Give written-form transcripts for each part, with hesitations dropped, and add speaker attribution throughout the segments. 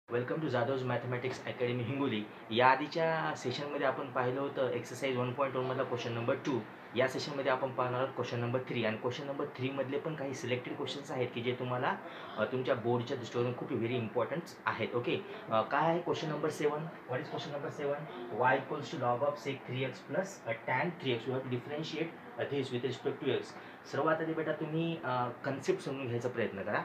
Speaker 1: Welcome to Jadhav's mathematics academy Hingoli. या आधीच्या सेशनमध्ये आपण पाहिलं होतं एक्सरसाइज 1.1मधला क्वेश्चन नंबर 2. या सेशनमध्ये आपण पाहणार आहोत क्वेश्चन नंबर 3. आणि क्वेश्चन नंबर 3मधले पण काही सिलेक्टेड क्वेश्चन्स आहेत की जे तुम्हाला तुमच्या बोर्डच्या दृष्टीवरून खूप व्हेरी इम्पॉर्टंट आहेत. ओके, काय आहे question number 7? What is question number 7? y equals to log of sec 3x plus tan 3x. You have to differentiate this with respect to x. सर्वात आधी बेटा तुम्ही कन्सेप्ट समजून घ्यायचा प्रयत्न करा.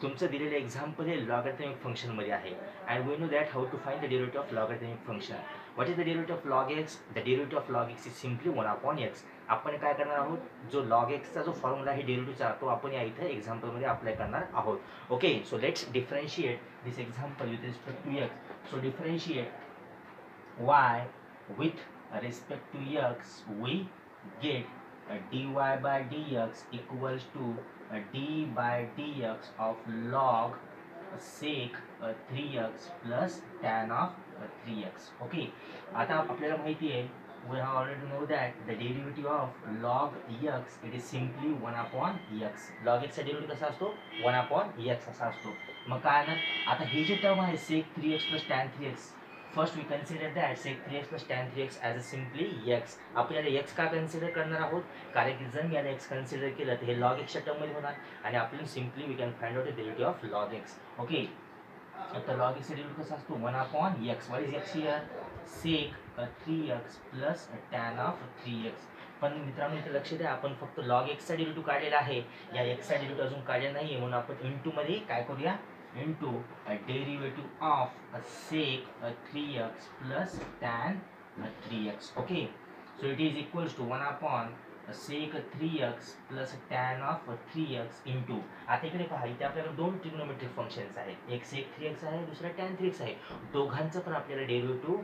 Speaker 1: तुमचं दिलेलं एक्झाम्पल हे लॉगॅरिथमिक फंक्शनमध्ये आहे. And we know that how to find the derivative of logarithmic function. What is the derivative of log x? The derivative of log x is simply 1/x. आपण काय करणार आहोत, जो लॉग एक्सचा जो फॉर्म्युला आहे डेरिव्हेटिव्हचा, तो आपण या इथं एक्झाम्पलमध्ये अप्लाय करणार आहोत. Okay, so let's differentiate this example with respect to x. So differentiate y with respect to x, we get dy by dx equals to d by dx of log sec 3x plus tan of 3x. Okay, आता आपल्याला माहिती आहे, we have already know that the derivative of log x it is simply 1/x. log x चा derivative कसा असतो? 1/x असा असतो. मग काय ना, आता हे जे टर्म आहे sec 3x plus tan 3x, first we consider that sec 3x plus tan 3x as a simply x. आपण याला x का कन्सिडर करणार आहोत? कारण की जर मी याला x कन्सिडर केलं तर हे log x च्या टर्ममध्ये होणार आणि आपल्याला simply we can find out the derivative of log x. Okay, तर log x चा डेरिव्हेटिव्ह कसा असतो? 1/x. What is x here? sec 3x plus tan of 3x. पण मित्रांनो इथे लक्ष द्या, आपण फक्त log x चा डेरिव्हेटिव्ह काढलेला आहे, या x चा डेरिव्हेटिव्ह अजून काढलेला नाही आहे. म्हणून आपण इंटू मध्ये काय करूया, into a derivative of a sec 3x plus tan 3x. Okay, so it is equals to 1 upon sec 3x plus tan of 3x into, आता इकडे पहा, इथे आपल्याला दोन ट्रिग्नोमेट्रिक फंक्शन्स आहेत, एक sec 3x आहे, दुसरा tan 3x आहे. दोघांचं पण आपल्याला डेरिव्हेटिव्ह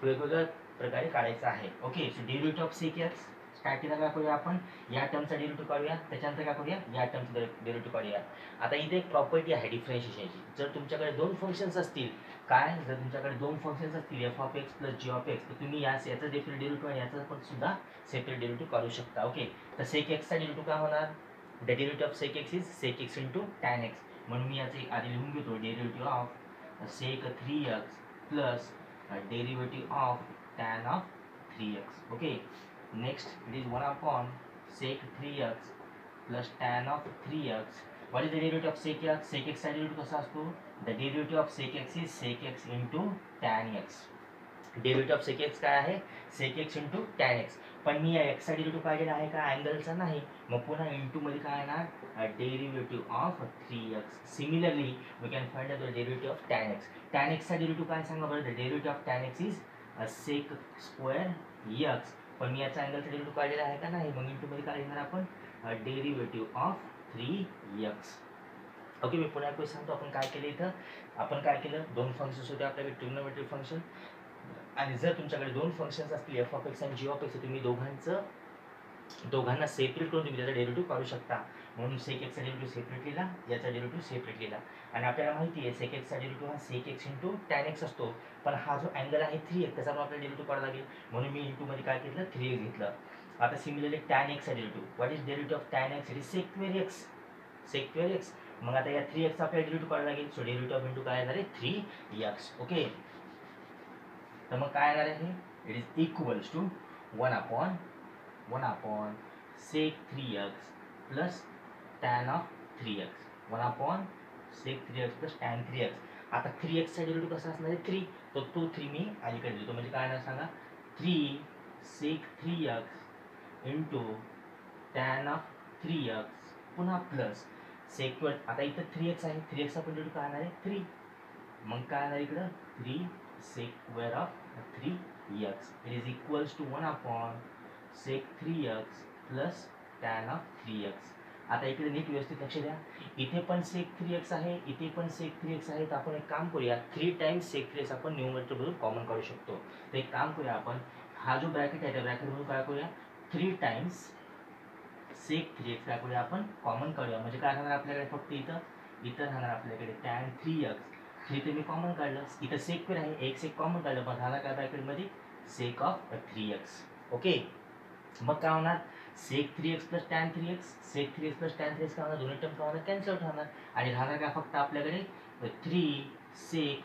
Speaker 1: वेगवेगळ्या प्रकारे काढायचं आहे. Okay, so derivative of sec x काय केलं, काय करूया आपण, या टर्मचा डेरिव्हेटिव्ह काढूया, त्याच्यानंतर काय करूया, या टर्मचा डेरिव्हेटिव्ह काढूया. आता इथे एक प्रॉपर्टी आहे डिफरन्शिएशनची. जर तुमच्याकडे दोन फंक्शन्स असतील, काय, जर तुमच्याकडे दोन फंक्शन्स असतील f of x plus g of x, तर तुम्ही याचा सेपरेट डेरिव्हेटिव्ह आणि याचा पण सुद्धा सेपरेट डेरिव्हेटिव्ह काढू शकता. ओके, तर सेक एक्सचा डेरिव्हेटिव्ह काय होणार? The derivative of sec x is sec x into tan x. म्हणून मी याचे आधी लिहून घेतो, derivative of sec 3x plus derivative of tan of 3x. Okay, next it is 1 upon sec 3x plus tan of 3x. What is the derivative of sec x? Sec x चा derivative कसा असतो? The derivative of sec x is sec x into tan x. Derivative of sec x काय आहे? sec x into tan x. पण मी या x चा derivative काढलेला आहे का, अँगलचा नाही. मग पुन्हा इंटू मध्ये काय येणार, derivative of 3x. Similarly we can find the derivative of tan x. tan x चा डेरिव्हेटिव्ह काय सांगा बरं? The derivative of tan x is sec square x. पण मी याचा अँगलचा डेरिव्हेटिव्ह काढलेला आहे का, नाही. मग इंटू मध्ये काय लिहिणार आपण, डेरिव्हेटिव्ह ऑफ 3x. ओके, मी पुन्हा एक सांगतो, आपण काय केलं इथं, आपण काय केलं, दोन फंक्शन्स होते आपल्याकडे, ट्रिग्नोमेट्रिक फंक्शन. आणि जर तुमच्याकडे दोन फंक्शन्स असतील एफ ऑफ एक्स आणि जी ऑफ एक्स, तुम्ही दोघांना सेपरेट करून तुम्ही त्याचा डेरिव्हेटिव्ह काढू शकता. म्हणून सेक एक्सचा डेरिव्हेटिव्ह सेपरेट लिहिला, याचा डेरिव्हेटिव्ह सेपरेट लिहिला. आणि आपल्याला माहिती आहे सेक एक्सचा डेरिव्हेटिव्ह हा sec x into tan x असतो. पण हा जो अँगल आहे 3x, त्याचा आपल्याला डेरिव्हेटिव्ह काढावा लागेल. म्हणून मी इंटू मध्ये काय घेतलं, 3x घेतलं. आता सिमिलरली टॅन एक्सचा derivative, what is derivative of tan x? It is sec square x. Sec square x. मग आता या 3x चा आपल्याला डेरिव्हेटिव्ह काढावा लागेल. सो डेरिव्हेटिव्ह ऑफ इंटू काय येणार आहे, 3x. ओके, तर मग काय येणार आहे, it is equals to 1 upon sec 3x plus tan of 3x. 1 upon sec 3x plus tan 3x. आता 3x चा डेरिव्हेटिव्ह कसा असणार आहे, 3. तर तो 3 मी अलीकडे देतो, म्हणजे काय येणार सांगा, 3 sec 3x into tan of 3x पुन्हा प्लस sec. आता इथं 3x आहे, 3x चा पण डेरिव्हेटिव्ह काय येणार आहे, 3. मग काय येणार इकडं, 3 sec square of 3x. It is equals to 1 upon sec 3x plus tan of 3x. आता इकडे नीट व्यवस्थित लक्ष द्या, इथे पण sec 3x आहे, इथे पण sec 3x आहे. तर आपण एक काम करूया, 3 टाइम्स sec 3x आपण न्यूमरेटर मधून कॉमन काढू शकतो. तर एक काम करूया, आपण हा जो ब्रॅकेट आहे त्या ब्रॅकेट मधून काय करूया, 3 टाइम्स sec 3x काय करूया, आपण कॉमन काढूया. म्हणजे काय राहणार आपल्याकडे, फक्त इथं राहणार आपल्याकडे टॅन 3x. 3 ते मी कॉमन काढलं, इथं sec स्क्वेअर आहे, एक sec कॉमन काढलं, पण राहणार काय ब्रॅकेटमध्ये, sec ऑफ 3x. ओके, मग काय होणार, sec 3x plus tan 3x. sec 3x plus tan 3x काय होणार, दोन्ही टर्म काय होणार, कॅन्सल होणार. आणि राहणार काय फक्त आपल्याकडे 3 sec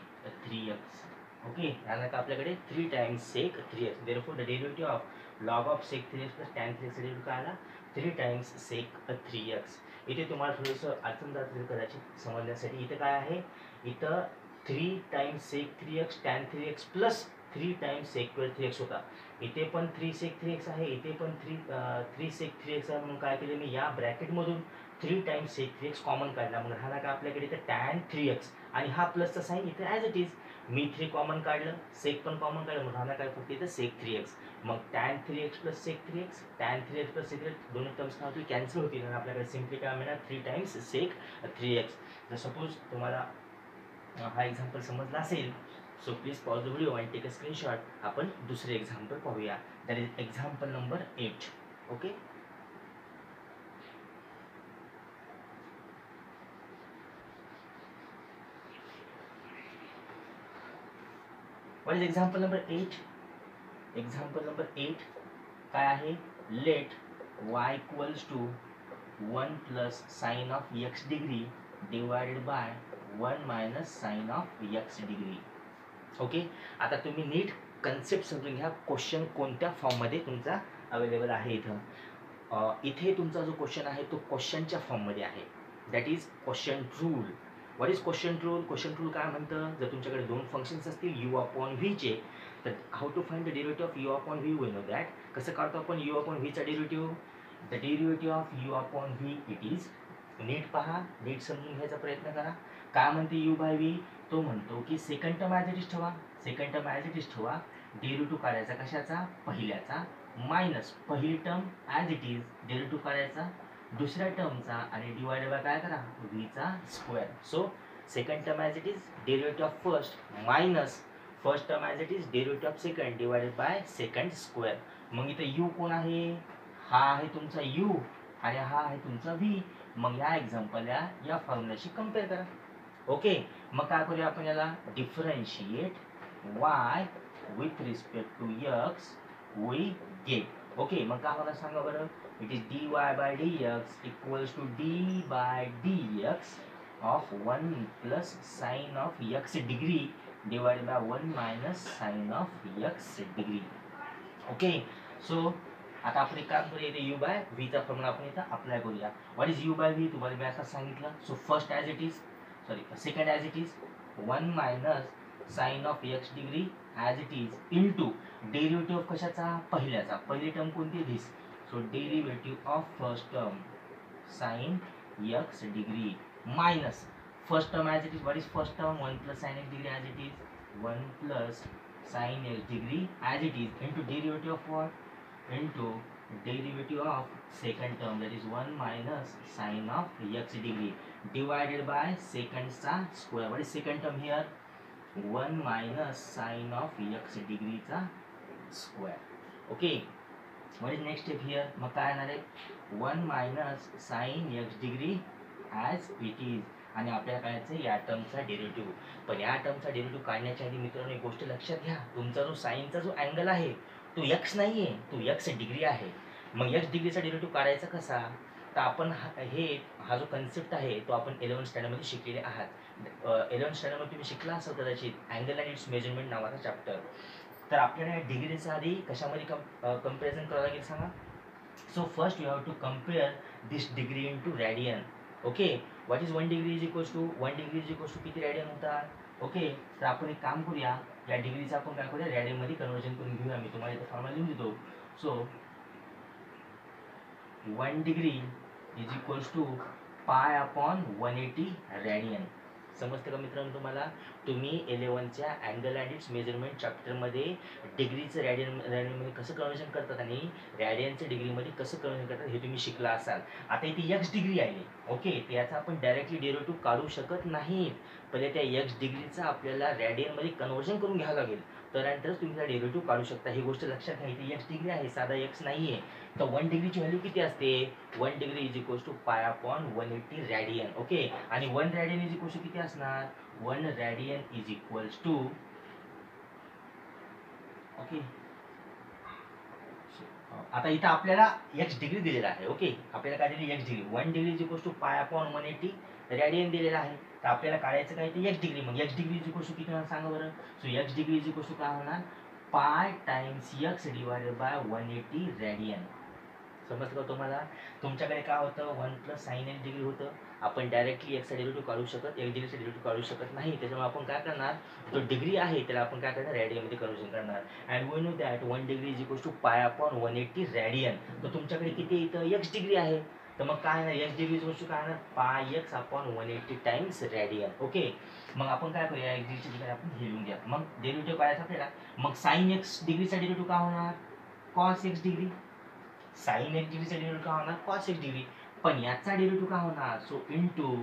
Speaker 1: 3x. ओके, यानंतर आपल्याकडे 3 times sec 3x. Therefore the derivative of log of sec 3x plus tan 3x derivative काय आला 3 टाइम्स sec 3x. इथे तुम्हाला थोडंसं अडचण जातील कदाचित समजण्यासाठी. इथे काय आहे, इथं 3 times sec 3x tan 3x plus 3 times sec 3x होता. इथे पण 3 sec 3x आहे, इथे पण 3 sec 3x आहे. म्हणून काय केलं मी या ब्रॅकेटमधून 3 टाइम्स sec 3x कॉमन काढला. मग राहिला का आपल्याकडे इथं tan 3x आणि हा प्लसचा साईन इथे as it is. Me 3 common काढलं, सेक पण कॉमन काढलं, मग राहिला काय फक्त इथं sec 3x. मग tan 3x plus sec 3x, tan 3x plus sec 3x दोन्ही टर्म्स काय होतील कॅन्सल होतील आणि आपल्याकडे सिम्पली काय मिळणार 3 टाइम्स sec 3x. जर सपोज तुम्हाला हा एक्झाम्पल समजला असेल, so please pause the video and take a screenshot. आपण दुसरे एक्झाम्पल पाहूया. That is example number 8. Okay, what is example number 8? Example number 8 काय आहे, let y equals to 1 plus sin of x degree divided by 1 minus sin of x degree. Okay, आता तुम्ही नीट concept समजून घ्या. Question कोणत्या फॉर्ममध्ये तुमचा अवेलेबल आहे. इथे तुमचा जो क्वेश्चन आहे तो क्वेश्चनच्या फॉर्ममध्ये आहे. That is question rule. What is question rule? Question rule काय म्हणतं, जर तुमच्याकडे दोन फंक्शन्स असतील यू अपॉन व्हीचे, तर how to find the derivative of u upon v? We know that. कसं काढतो आपण यू अपॉन व्हीचा derivative? The derivative of u upon v it is, नीट पहा, नीट समजून घ्यायचा प्रयत्न करा. काय म्हणते यू बाय व्ही? तो म्हणतो की second term as it is ठेवा, second term as it is ठेवा. डेरिव्हेटिव्ह काढायचा कशाचा? पहिल्याचा, मायनस पहिली term as it is, derivative काढायचा दुसऱ्या टर्मचा आणि डिवाइडेड बाय काय करा व्हीचा square. So second term as it is, derivative of first minus first term as it is, derivative of second divided by second square. मग इथे यू कोण आहे? हा आहे तुमचा यू आणि हा आहे तुमचा व्ही. मग या एक्झाम्पलला या फॉर्म्युलाशी कम्पेअर करा. ओके, मग काय करूया आपण याला, differentiate y with respect to x we get. Okay, मग काय मला सांगा बरं, it is dy by dx equals to d by dx of 1 plus sine of x degree divided by 1 minus sine of x degree. Okay, so आता आपण एक काम करूया, इथे यू बाय व्हीचा फॉर्म्युला आपण इथं अप्लाय करूया. What is u by v? तुम्हाला मी आता सांगितलं. So first as it is, sorry second as it is 1 minus sine of x degree as it is into derivative of कशाचा? पहिल्याचा. पहिली टर्म कोणती? This. So derivative of first term sine x degree minus first term as it is. What is first term? 1 plus sine x degree as it is, 1 plus sine x degree as it is into derivative of what? into derivative of second term, that is 1 minus sin of x degree divided by second चा square. What is second term here? 1 minus sin of x degree चा square. Okay, what is next step here? मग काय येणार आहे? 1 minus sin x degree as it is आणि आपल्याला काढायचं या टर्मचा डेरिव्हेटिव्ह. पण या टर्मचा डेरिव्हेटिव्ह काढण्याच्या आधी मित्रांनो एक गोष्ट लक्षात घ्या, तुमचा जो साइनचा जो अँगल आहे तो x नाही आहे, तो x डिग्री आहे. मग x डिग्रीचा डेरिव्हेटिव्ह काढायचा कसा? तर आपण हा जो कन्सेप्ट आहे तो आपण 11th स्टँडर्डमध्ये शिकलेले आहात. 11th स्टँडर्डमध्ये तुम्ही शिकला असाल कदाचित अँगल अँड इट्स मेजरमेंट नावाचा चॅप्टर. तर आपल्याला या डिग्रीचा आधी कशामध्ये कंपॅरिझन करावं लागेल सांगा. So first you have to compare this degree into radian. Okay, what is 1 degree is equals to 1 degree is equals to किती रॅडियन होता? ओके, तर आपण एक काम करूया, या डिग्रीचं आपण काय करूया रॅडियनमध्ये कन्वर्जन करून घेऊया. मी तुम्हाला इथं फॉर्म्युला लिहून देतो. So 1 degree is equals to pi upon 180 radian. समजतं का मित्रांनो तुम्हाला? तुम्ही 11च्या अँगल अँड इट्स मेजरमेंट चॅप्टरमध्ये डिग्रीचं रॅडियनमध्ये कसं कन्वर्जन करतात आणि रॅडियनचं डिग्रीमध्ये कसं कन्वर्जन करतात हे तुम्ही शिकला असाल. आता इथे x डिग्री आहे. ओके, त्याचा आपण डायरेक्टली डेरिव्हेटिव्ह काढू शकत नाही. पहिले त्या x डिग्रीचं आपल्याला रॅडियनमध्ये कन्वर्जन करून घ्यावं लागेल, त्यानंतरच तुम्ही त्या डेरिव्हेटिव्ह काढू शकता. ही गोष्ट लक्षात घ्या. इथे x डिग्री आहे, साधा x नाही आहे. तर 1 डिग्रीची व्हॅल्यू किती असते? 1 degree is equals to pi upon 180 radian. Okay, आणि 1 रॅडियन इज इक्वल्स टू किती असणार? 1 radian is equals to, okay, आता इथं आपल्याला x डिग्री दिलेला आहे. ओके, आपल्याला काय दिली? x degree. 1 degree is equals to pi upon 180 radian दिलेला आहे. तर आपल्याला काढायचं काय ते एक्स डिग्री. मग x degree is equal to किती होणार सांगा बरं. So x degree is equal to काय होणार, pi times x divided by 180 radian. समजलं का तुम्हाला. तुमच्याकडे काय होतं 1 प्लस साईन एक्स डिग्री होतं. आपण डायरेक्टली एक्सचा डेरिव्हेटिव्ह काढू शकत, एक्स डिग्रीचा डेरिव्हेटिव्ह काढू शकत नाही. त्याच्यामुळे आपण काय करणार, जो डिग्री आहे त्याला आपण काय करणार रेडियनमध्ये कन्वर्जन करणार. And we know that 1 degree is equal to pi upon 180 radian. तर तुमच्याकडे किती इथं एक्स डिग्री आहे. तर मग काय ना एक्स डिग्री इज काय ना पाय x upon 180 times radian. Okay. मग आपण काय करूया एक्स डिग्रीच्या ठिकाणी आपण हे लिहून घ्या. मग डेरिव्हेटिव्ह काढायचा आपल्याला. मग साईन एक्स डिग्रीचा डेरिव्हेटिव्ह काय होणार, cos x degree. Sine x डिग्रीचा डेरिव्हेटिव्ह काय होणार, कॉस एक्स डिग्री. पण याचा डेरिव्हेटिव्ह काय होणार, so into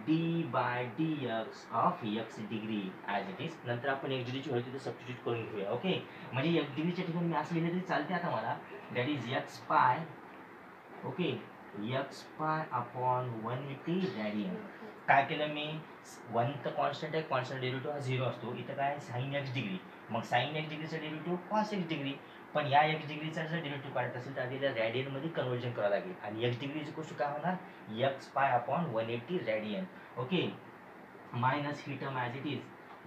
Speaker 1: d by d x of x degree as it is. नंतर आपण एक्स डिग्रीची व्हॅल्यू तिथे सबस्टिट्यूट करून घेऊया. ओके. म्हणजे एक्स डिग्रीच्या ठिकाणी मी असं लिहिलं तरी चालते आता मला. दॅट इज एक्स पाय, okay, x pi upon 180 radian. काय केलं मी, 1 तर कॉन्स्टंट आहे, कॉन्स्टंट डेरिव्हेटिव्ह हा 0 असतो. इथं काय साईन एक्स डिग्री. मग साईन एक्स डिग्रीचा डेरिव्हेटिव्ह कॉस एक्स डिग्री. पण या एक्स डिग्रीचा जर डेरिव्हेटिव्ह काढत असेल तर आधी रेडियनमध्ये कन्वर्जन करावं लागेल. आणि एक्स डिग्री इज काय होणार x pi upon 180 radian. Okay. Minus ही term as it is,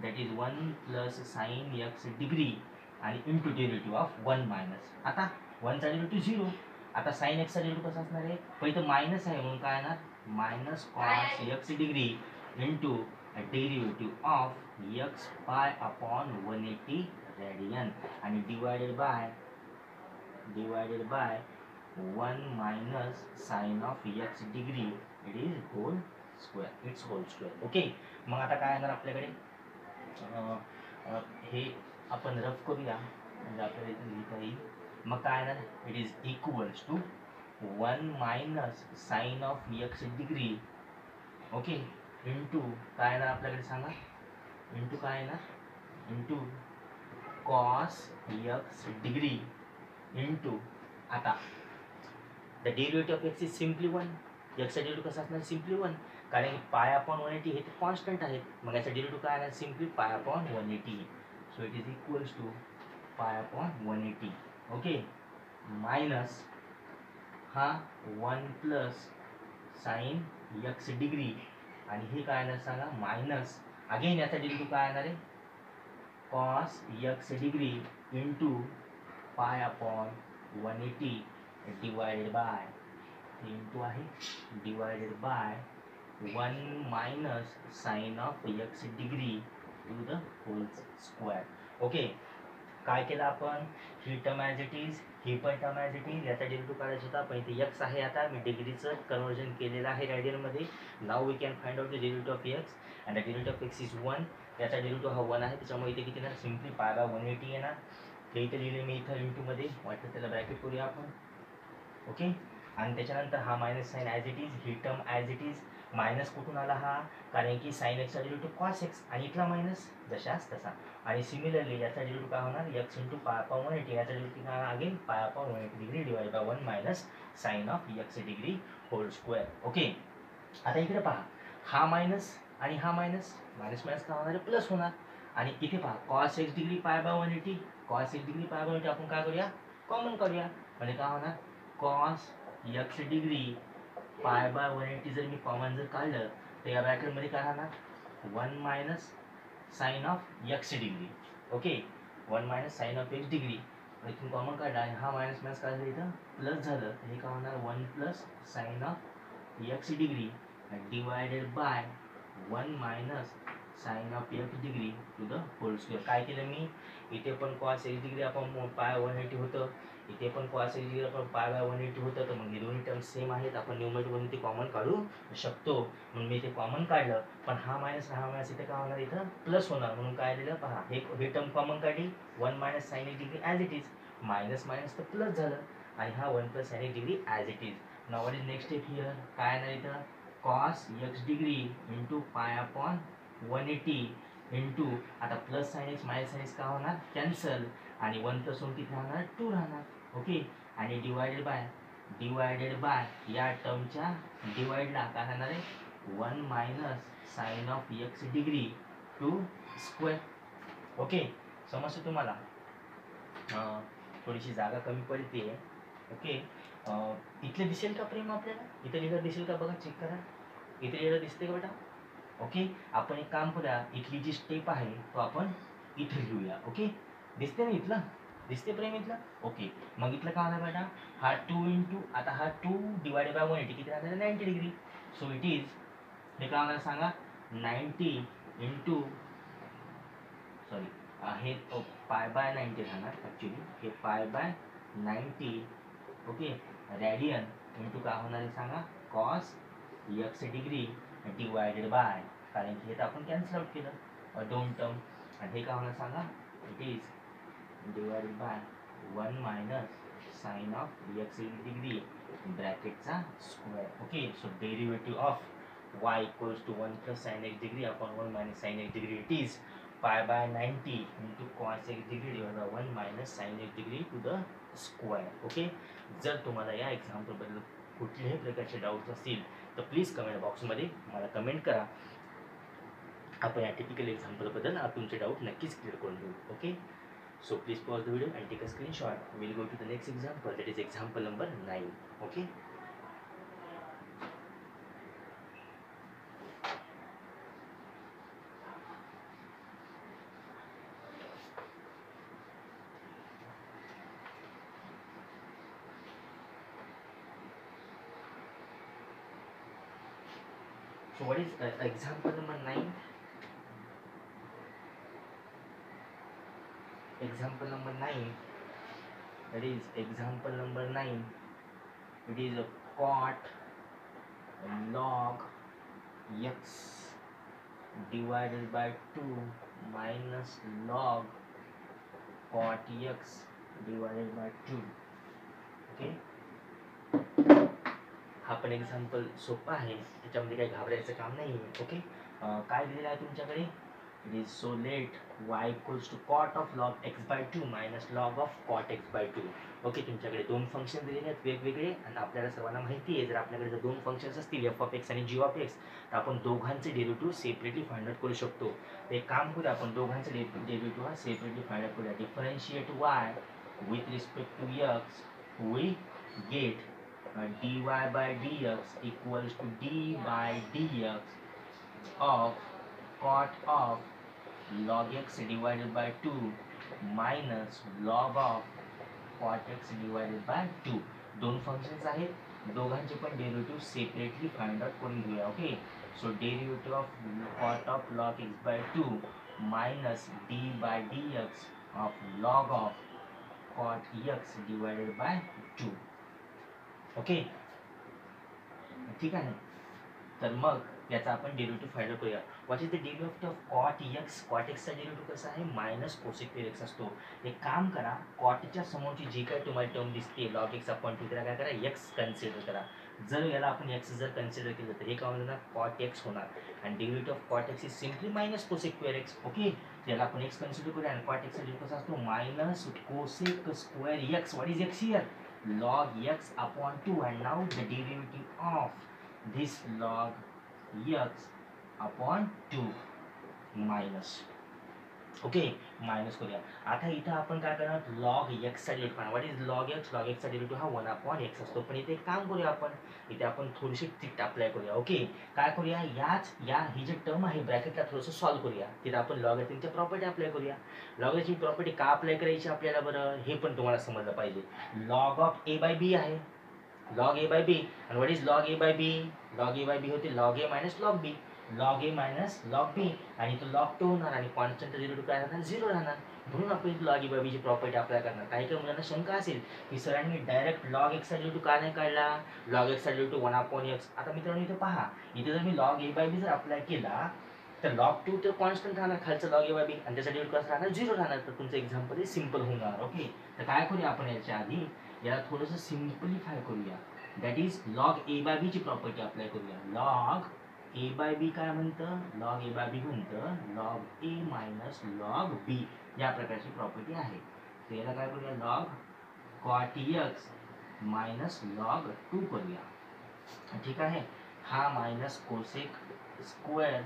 Speaker 1: that is 1 plus sine x degree आणि इंटू डेरिव्हेटिव्ह ऑफ 1 मायनस. आता 1चा डेरिव्हेटिव्ह 0. आता साईन एक्सचा डेरिव्हेटिव्ह कसा असणार आहे, पण इथं मायनस आहे म्हणून काय येणार minus cos x degree into derivative of x pi upon 180 radian आणि divided by 1 minus sine of x degree it is whole square, it's whole square. Okay. मग आता काय येणार आपल्याकडे, हे आपण रफ करूया म्हणजे आपल्याला इथं लिहिता येईल. मग काय येणार, it is equals to 1 minus sine of x degree, okay, into काय येणार आपल्याकडे सांगा, इंटू काय येणार, into cos x degree into, आता the derivative of x is simply 1. एक्सचा डेरिव्हेटिव्ह कसा असणार सिम्पली 1, कारण की पाय अपॉन 180 हे कॉन्स्टंट आहेत. मग याचा डेरिव्हेटिव्ह काय आहे simply pi upon 180. So it is equals to pi upon 180. Okay. Minus हा 1 प्लस साइन एक्स डिग्री आणि हे काय येणार सांगा मायनस अगेन याचा डेरिव्हेटिव्ह काय येणार आहे cos x degree into pi upon 180 divided by, into आहे divided by 1 minus sine of x degree to the whole square. Okay. काय केलं आपण, ही टर्म ॲज इट इज, ही पण टर्म ॲज इट इज, याचा डेरिव्हेटिव्ह काढायचा होता पण इथे एक्स आहे. आता मी डिग्रीचं कन्वर्जन केलेलं आहे रेडियनमध्ये. Now we can find out the derivative of x and the derivative of x is 1. याचा डेरिव्हेटिव्ह हा 1 आहे, त्याच्यामुळे इथे किती येणार सिम्पली पाय बाय 180 येणार. हे इथे लिहिले मी इथं इंटूमध्ये, वाटतं त्याला ब्रॅकेट करूया आपण. ओके. आणि त्याच्यानंतर हा minus sine as it is, ही term as it is. Minus कुठून आला हा, कारण की साईन एक्सचा डेरिव्हेटिव्ह कॉस एक्स आणि इथला मायनस जशाच तसा. आणि सिमिलरली याचा डेरिव्हेटिव्ह काय होणार एक्स इंटू पाय अपॉन 180, याचा डेरिव्हेटिव्ह काय again pi upon 180 degree divide by 1 minus sine of x degree whole square. Okay. आता इकडे पहा, हा मायनस आणि हा मायनस, मायनस मायनस काय होणार प्लस होणार. आणि इथे पहा cos x degree pi by 180, cos x degree pi by 180 आपण काय करूया कॉमन काढूया. म्हणजे काय होणार cos x degree pi by 180 जर मी कॉमन जर काढलं तर या ब्रॅकेटमध्ये काय राहणार 1 minus sine of x degree. Okay. 1 minus sine of x degree इथून कॉमन काढला आणि हा मायनस मायनस काढलं इथं प्लस झालं, हे काय होणार 1 plus sine of x degree divided by 1 minus sine of x degree to the whole square. काय केलं मी, इथे पण कॉस एक्स डिग्री आपण पाय 180 होतं, इथे पण कॉस एक्स डिग्री आपण पाय बाय 180 होतं. तर मग हे दोन्ही टर्म सेम आहेत, आपण न्यूमरेटरवरून ते कॉमन काढू शकतो. म्हणून मी इथे कॉमन काढलं, पण हा मायनस इथे काय होणार इथं प्लस होणार. म्हणून काय दिलं पहा, हे टर्म कॉमन काढली 1 minus sine x degree as it is, minus minus तर प्लस झालं आणि हा 1 plus sine x degree as it is. Now what is next step here, काय येणार इथं cos x degree into pi upon 180 into, आता plus sine x minus sine x काय होणार कॅन्सल आणि 1 प्लस 1 किती राहणार 2 राहणार. ओके. आणि डिवायडेड बाय या टर्मच्या डिवाइडला काय राहणार आहे 1 minus sine of x degree to square. Okay. समजतं तुम्हाला, थोडीशी जागा कमी पडते. ओके. इथले दिसेल का प्रेम आपल्याला, इथे लिहिलं दिसेल का बघा, चेक करा इथे लिहिलं दिसते का बेटा, ओके. आपण एक काम करूया, इथली जी स्टेप आहे तो आपण इथे लिहूया. ओके, दिसते ना इथलं, दिसते प्रेम इथलं. ओके, मग इथलं काय होणार बेटा, हा 2 इंटू, आता हा 2 डिवायडेड बाय 180 किती राहणार, 90 डिग्री. सो इट इज, हे काय होणार सांगा, 90 इंटू, सॉरी, हे पाय बाय 90 राहणार ॲक्च्युली, हे pi by 90. Okay, radian into काय होणार आहे सांगा, cos x degree divided bye, कारण की हे तर आपण कॅन्सल आउट केलं दोन टर्म, आणि हे काय होणार सांगा, it is divided by 1 minus sine of x degree ब्रॅकेटचा square. Okay, so derivative of y equals to 1 plus sin x degree upon 1 minus sin x degree, it is pi by 90 into cos x degree divided by 1 minus sin x degree to the square. Okay, जर तुम्हाला या एक्झाम्पलबद्दल कुठल्याही प्रकारचे doubts असतील तर please comment बॉक्समध्ये मला comment करा. आपण या टिपिकल एक्झाम्पलबद्दल तुमचे डाऊट नक्कीच क्लिअर करून देऊ. Okay, so please pause the video and take a screenshot. Will go to the next example, that is example number 9. Okay, so what is example number 9? Example number 9, that is example number 9, it is a cot log x divided by 2 minus log cot x divided by 2. Okay, हा पण example सोपा आहे, त्याच्यामध्ये काही घाबरायचं काम नाही आहे. ओके, काय दिलेलं आहे तुमच्याकडे, it is so let y equals to cot of log x by 2 minus log of cot x by 2. Okay, तुमच्याकडे दोन फंक्शन दिलेले आहेत वेगवेगळे, आणि आपल्याला सर्वांना माहिती आहे जर आपल्याकडे जर दोन फंक्शन्स असतील f ऑफ x आणि g ऑफ x, तर आपण दोघांचे डेरिव्हेटिव्ह सेपरेटली फाइंड आउट करू शकतो. तर एक काम करूया, आपण दोघांचे डेरिव्हेटिव्ह हा सेपरेटली फाइंड आउट करूया. Differentiate y with respect to x, we get dy by dx equals to d by dx of cot of log x divided by 2 minus log of cot x divided by 2. दोन functions आहेत, दोघांचे पण derivative separately find out करून घेऊया. Okay, so derivative of cot of log x by 2 minus d by dx of log of cot x divided by 2. Okay, ठीक आहे. तर मग याचा आपण डेरिव्हेटिव्ह फाइंड आउट करूया. What is the derivative of cot x. Cot एक्सचा derivative कसा आहे, मायनस कोसेक एक्स असतो. एक काम करा, कॉटच्या समोरची जी काही तुम्हाला टर्म दिसते लॉग एक्स अपॉन 2, त्याला काय करा, एक्स कन्सिडर करा. जर याला आपण एक्स जर कन्सिडर केलं तर हे काय होणार, कॉट एक्स होणार, आणि derivative of cot x is simply minus cosec square x. Okay, याला आपण एक्स कन्सिडर करूया, आणि कॉट एक्सचा डेरिव्हेटिव्ह कसा असतो, minus cosec square x. What is x here, log x upon 2, and now the derivative of this log x upon 2 minus. Okay, minus करूया. आता इथं आपण काय करणार, लॉग एक्सचा डेरिव्हेटिव्ह पाहणार. What is log x, log एक्सचा डेरिव्हेटिव्ह हा 1 अपॉन एक्स असतो. पण इथे एक काम करूया, आपण इथे आपण थोडीशी ट्रिक अप्लाय करूया. ओके, काय करूया, ही जी टर्म आहे ब्रॅकेटला थोडंसं सॉल्व करूया. तिथे आपण लॉगरिथमच्या प्रॉपर्टी अप्लाय करूया. लॉगरिथमची प्रॉपर्टी का अप्लाय करायची आपल्याला बरं, हे पण तुम्हाला समजलं पाहिजे. Log of a by b आहे, लॉग ए बाय बी, आणि what is log a by b, log a by b होते log a minus log b, log a minus log b, आणि तो लॉग 2 होणार, आणि कॉन्स्टंट डेरिव्हेटिव्ह काय राहणार, 0 राहणार. म्हणून आपण लॉग ए बाय बीची प्रॉपर्टी अप्लाय करणार. काही काही मुलांना शंका असेल की सरांनी डायरेक्ट लॉग एक्सचा डेरिव्हेटिव्ह का नाही काढला, लॉग एक्सचा डेरिव्हेटिव्ह 1 अपॉन एक्स. आता मित्रांनो इथे पहा, इथे जर मी लॉग ए बाय बी जर अप्लाय केला तर लॉग 2 तर कॉन्स्टंट राहणार खालचं लॉग ए बाय बी, आणि त्याचा डेरिव्हेटिव्ह कसं राहणार, 0 राहणार. तर तुमचं एक्झाम्पल हे सिम्पल होणार. ओके, तर काय करूया आपण याच्या आधी याला थोडंसं सिम्पलिफाय करूया. That is log a by बीची प्रॉपर्टी अप्लाय करूया. लॉग ए बाय बी काय म्हणतं, लॉग ए बाय बी म्हणतं log a minus log b, या प्रकारची प्रॉपर्टी आहे. तर याला काय करूया, log cot x minus log 2 करूया. ठीक आहे, हा minus cosec square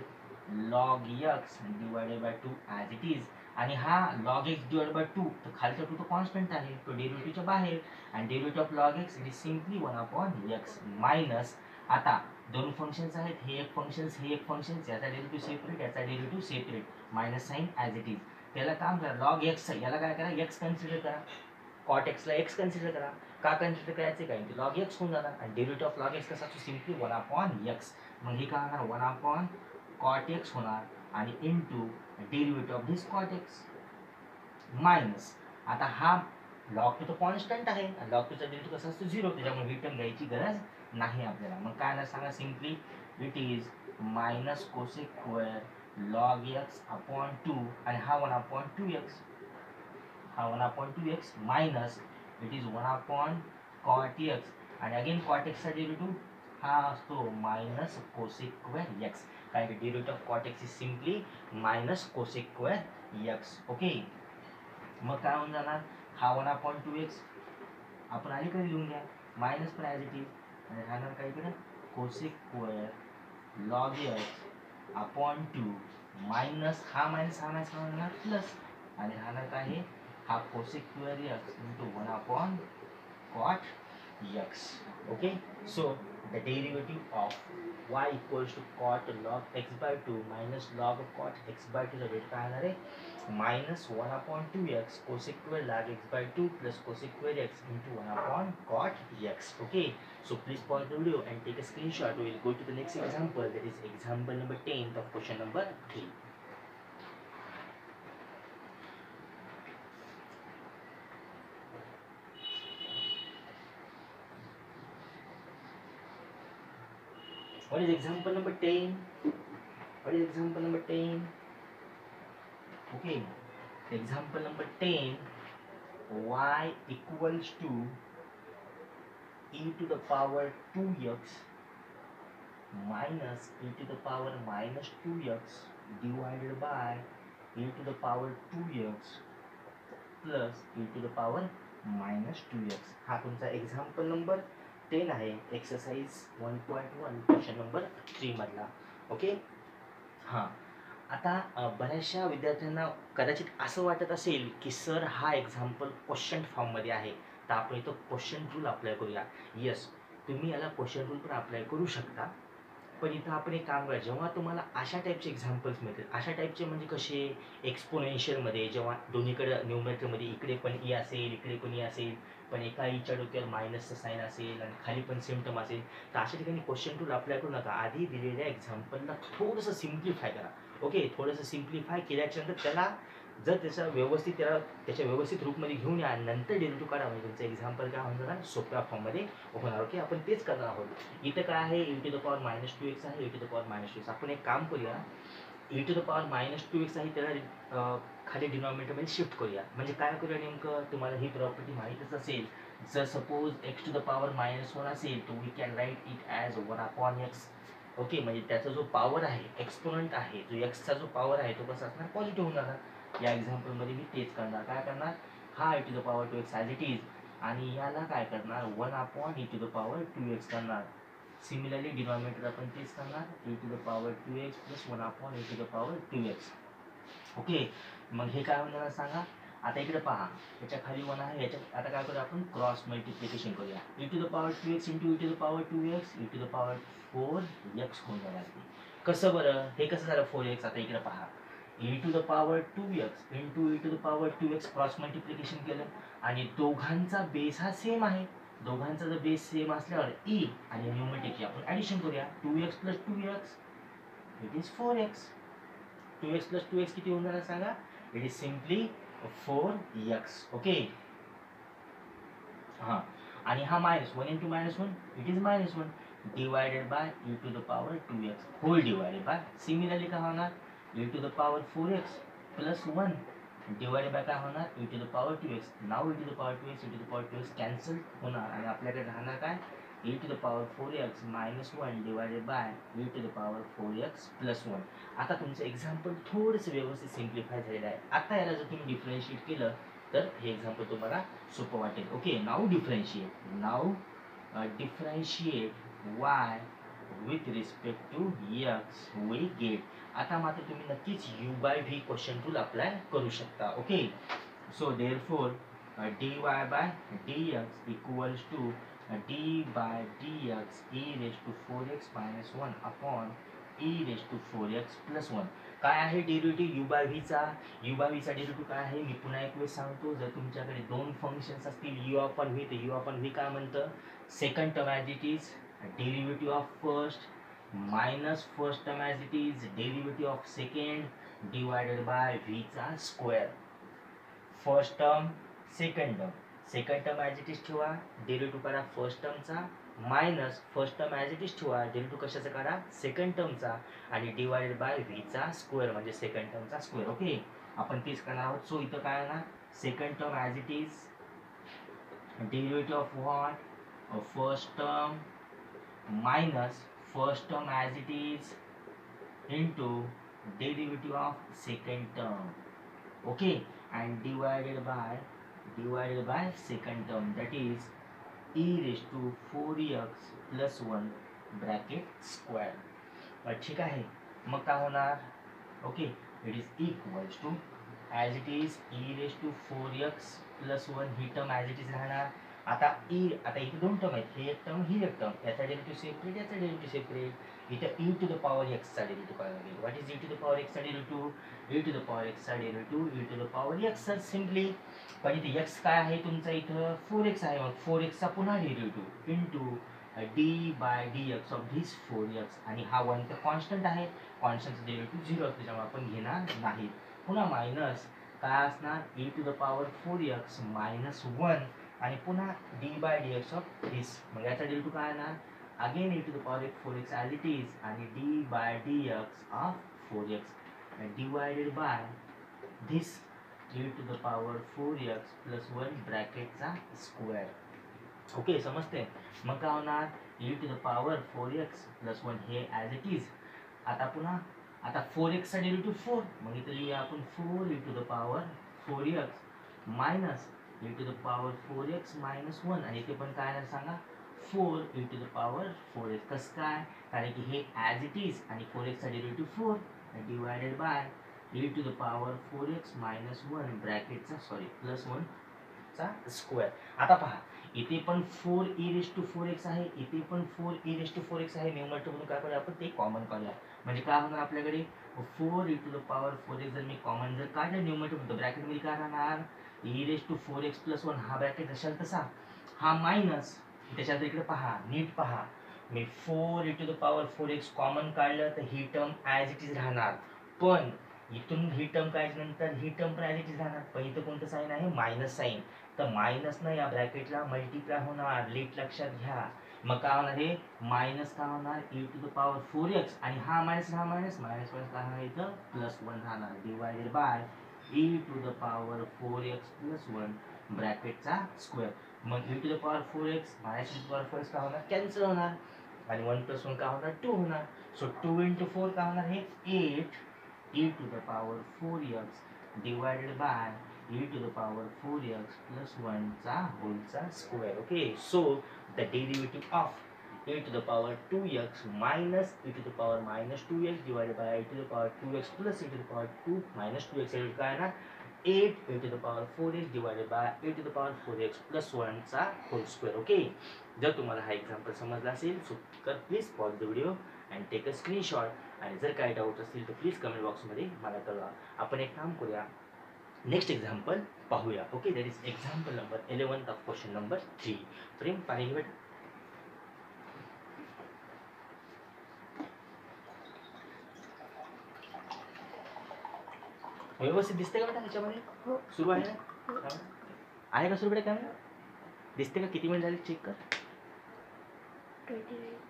Speaker 1: log x divided by 2 as it is, आणि हा लॉग एक्स डिवाइड बाय 2, तर खालचा 2 तो कॉन्स्टंट आहे, तो डेरिव्हेटिव्हच्या बाहेर, आणि derivative of log x it is simply 1 upon x minus. आता दोन फंक्शन्स आहेत, हे एक फंक्शन्स हे एक फंक्शन्स, याचा डेरिव्हेटिव्ह सेपरेट याचा derivative separate minus sine as it is. त्याला काम करा लॉग एक्स, याला काय करा एक्स कन्सिडर करा, कॉट एक्सला एक्स कन्सिडर करा. का कन्सिडर करायचे काय की लॉग एक्स होऊन जाणार आणि डेरिव्हेटिव्ह ऑफ लॉग एक्स कसा असतो सिम्पली 1/x. मग हे काय होणार 1/cot x होणार आणि into derivative of this cot x minus. आता हा लॉग टू तर कॉन्स्टंट आहे आणि लॉग टूचा डेरिव्हेटिव्ह कसा असतो 0, त्याच्यामुळे ही टर्म घ्यायची गरज नाही आपल्याला. मग काय सांगा simply it is minus cosec square log x upon 2 आणि हा 1/2x, हा 1/2x minus it is 1/cot x आणि अगेन कॉट एक्सचा डेरिव्हेटिव्ह हा असतो मायनस कोसेक स्क्वेअर एक्स. काय की derivative of cot x is simply minus cosec square x. Okay, मग काय होऊन जाणार हा 1/2x आपण अलीकडे लिहून घ्या मायनस पण ॲज इट इज आणि राहणार काय इकडे cosec square log x upon 2 minus हा मायनस हा मायनस होणार प्लस आणि राहणार काय आहे हा cosec square x into 1/cot x. Okay, so the derivative of y equals to cot log x by 2 minus log of cot x by 2 चा date काय येणार आहे minus 1/2x cosec square log x by 2 plus cosec square x into 1/cot x. Okay, so please pause the video and take a screenshot. We will go to the next example, that is example number 10 of question number 3. What is example number 10? What is example number 10? Okay, example number 10, y equals to e to the power 2x minus e to the power minus 2x divided by e to the power 2x plus e to the power minus 2x. हा तुमचा example number 10 आहे, exercise 1.1 question number 3 मधला. Okay, हां आता बऱ्याचशा विद्यार्थ्यांना कदाचित असं वाटत असेल की सर हा एक्झाम्पल क्वेश्चन फॉर्ममध्ये आहे, तर आपण इथं क्वेश्चन रूल अप्लाय करूया. येस, तुम्ही याला क्वेश्चन रूल पण अप्लाय करू शकता, पण इथं आपण एक काम करा, जेव्हा तुम्हाला अशा टाईपचे एक्झाम्पल्स मिळतील, अशा टाईपचे म्हणजे कसे एक्सपोनेन्शियलमध्ये जेव्हा दोन्हीकडे न्यूमरेटरमध्ये इकडे पण ई असेल इकडे पण ई असेल पण एका ईच्या डोक्यावर मायनसचं साईन असेल आणि खाली पण सेम टर्म असेल, तर अशा ठिकाणी क्वेश्चन रूल अप्लाय करू नका. आधी दिलेल्या एक्झाम्पलला थोडंसं सिम्प्लिफाय करा. ओके, थोडंसं सिम्प्लिफाय केल्याच्यानंतर त्याला जर त्याचा व्यवस्थित त्याच्या व्यवस्थित रूपमध्ये घेऊन या, नंतर डेरिव्हेटिव्ह काढा, म्हणजे तुमचं एक्झाम्पल काय होऊन जाणार सोप्या फॉर्ममध्ये होणार. ओके, आपण तेच करणार आहोत. इथं काय आहे e to the power minus 2x आहे, e to the power minus 2x. आपण एक काम करूया, e to the power minus 2x आहे त्याला खाली डिनॉमिनेटरमध्ये शिफ्ट करूया. म्हणजे काय करूया नेमकं, तुम्हाला ही प्रॉपर्टी माहीतच असेल. जर suppose x to the power minus 1 असेल तर we can write it as 1/x. Okay, म्हणजे त्याचा जो पॉवर आहे एक्सपोनंट आहे, जो एक्सचा जो पॉवर आहे तो कसा असणार पॉझिटिव्ह होणार. या एक्झाम्पलमध्ये मी तेच करणार. काय करणार, हा e to the power 2x as it is आणि याला काय करणार 1/e to the power 2x करणार. सिमिलरली डिनॉमिनेटर आपण तेच करणार e to the power 2x plus 1/e to the power 2x. Okay, मग हे काय होणार सांगा. आता इकडे पहा, याच्या खाली 1 आहे, याच्यात आता काय करूया आपण क्रॉस मल्टिप्लिकेशन करूया. e to the power 2x into e to the power 2x e to the power 4x होऊन जाणार. कसं बरं, हे कसं झालं 4x. आता इकडे पहा, e to the power 2x into e to the power 2x cross multiplication केलं आणि दोघांचा बेस हा सेम आहे. दोघांचा जर बेस सेम असल्यावर e आणि न्यूमरेटरची आपण ॲडिशन करूया. 2x plus 2x it is 4x. 2x plus 2x किती होऊन जाणार सांगा, it is simply 4x. Okay, हां आणि हा -1 into -1 it is -1 divided by e to the power 2x whole divided by. Similarly काय होणार e to the power 4x plus 1 divided by काय होणार e to the power 2x. नाव e to the power 2x e to the power 2x cancel होणार आणि आपल्याकडे राहणार काय e to the power 4x minus 1 divided by e to the power 4x plus 1. आता तुमचं एक्झाम्पल थोडंसं व्यवस्थित सिम्प्लिफाय झालेलं आहे. आता याला जर तुम्ही डिफरन्शिएट केलं तर हे एक्झाम्पल तुम्हाला सोपं वाटेल. Okay, now differentiate y with respect to x we get. आता मात्र तुम्ही नक्कीच u/v क्वेश्चन रूल अप्लाय करू शकता. Okay, so therefore dy by dx equals to d by d x e raised to 4x minus 1 upon e raised to 4x plus 1. काय आहे derivative u bye v चा? u bye v चा derivative काय आहे? मी पुन्हा एक वेळ सांगतो. जर तुमच्याकडे दोन फंक्शन्स असतील u अपॉन v, तर u अपॉन v काय म्हणतं? Second term as it is derivative of first minus first term as it is derivative of second divided by v चा square. First term second term as it is ठेवा, derivative करा first टर्मचा, minus first term as it is ठेवा, derivative कशाचा करा? Second टर्मचा, आणि divided by v चा स्क्वेअर म्हणजे सेकंड टर्मचा स्क्वेअर. ओके, आपण तेच करणार आहोत. सो इथं काय ना, second term as it is derivative of what? First term minus first term as it is into derivative of second term. Okay, and divided by second term, that is e raised to 4x plus 1 bracket square. ठीक आहे, मग काय होणार? Okay, it is equals to as it is e raised to 4x plus 1 ही term as it is राहणार. आता इथे दोन टर्म आहेत, हे एक टर्म ही एक टर्म, याचा डेरिव्हेटिव्ह सेपरेट याचा डेरिव्हेटिव्ह सेपरेट. इथं e to the power x चा डेरिव्हेटिव्ह करायला लागेल. What is e to the power x चा derivative? e to the power x चा derivative e to the power x sir simply. पण इथे x काय आहे तुमचा? इथं 4x आहे, मग 4x चा पुन्हा derivative into d by d x of this 4x, आणि हा 1 तर कॉन्स्टंट आहे, कॉन्स्टंटचा डेरिव्हेटिव्ह 0 असतो त्याच्यामुळे आपण घेणार नाही. पुन्हा मायनस काय असणार? e to the power 4x minus 1, आणि पुन्हा d by d x of this, मग याचा डेरिव्हेटिव्ह काय येणार? Again e to the power 4x as it is, आणि d by d x of 4x divided by this e to the power 4x plus 1 ब्रॅकेटचा square. Okay, समजते? मग काय होणार? e to the power 4x plus 1 हे as it is. आता पुन्हा आता 4x चा डेरिव्हेटिव्ह 4, मग इथे लिहूया आपण 4 e to the power 4x minus e to the power 4x minus 1, आणि इथे पण काय आहे सांगा? 4 e to the power 4x. कसं काय? कारण की हे ॲज इट इज, आणि 4x चा derivative 4 divided by e to the power 4x minus 1 ब्रॅकेटचा प्लस 1 चा स्क्वेअर. आता पहा, इथे पण 4 e रेस टू 4x आहे, इथे पण 4 e रेस टू 4x आहे. न्यूमरेटर म्हणून काय करूया आपण? ते कॉमन काढूया. म्हणजे काय होणार आपल्याकडे? 4 e to the power 4x जर मी कॉमन जर काढलं न्यूमरेटर, ब्रॅकेटमध्ये काय राहणार? e race to 4x plus 1, हा ब्रॅकेट असेल तसा, हा मायनस, त्याच्यात इकडे पहा, नीट पहा, मी 4 e to the power 4x common काढलं तर ही टर्म ॲज इट इज राहणार, पण इथून ही टर्म काढल्यानंतर ही टर्म पण ॲज इट इज राहणार, पण इथं कोणतं साईन आहे? Minus sine. तर मायनसनं या ब्रॅकेटला मल्टिप्लाय होणार, लीट लक्षात घ्या. मग काय होणार? हे मायनस काय होणार? e to the power 4x, आणि हा मायनस मायनस काय होणार? इथं प्लस 1 राहणार, divided by e to the power 4x plus 1 ब्रॅकेटचा स्क्वेअर. मग e to the power 4x minus e to the power 4x काय होणार? कॅन्सल होणार, आणि 1 प्लस 1 काय होणार? 2 होणार. सो 2 इंटू 4 काय होणार? हे 8 e to the power 4x divided by e to the power 4x plus 1 चा होलचा square. Okay, so the derivative of e to the power 2x minus e to the power minus 2x divided by e to the power 2x plus e to the power 2 minus 2x हे काय ना? 8 e to the power 4x divided by e to the power 4x plus 1 चा whole square. Okay, जर तुम्हाला हा example समजला असेल so please pause the video and take a screenshot, आणि जर काही डाऊट असतील तर प्लीज कमेंट बॉक्समध्ये मला कळवा. आपण एक काम करूया, नेक्स्ट एक्झाम्पल पाहूया. Okay, that is example number 11 of question number 3. प्रेम पाणी घे बेटा. व्यवस्थित दिसते का बेटा त्याच्यामध्ये? सुरू आहे ना? आहे का सुरू बेटा? काय दिसते का? किती मिनिट झाले चेक कर.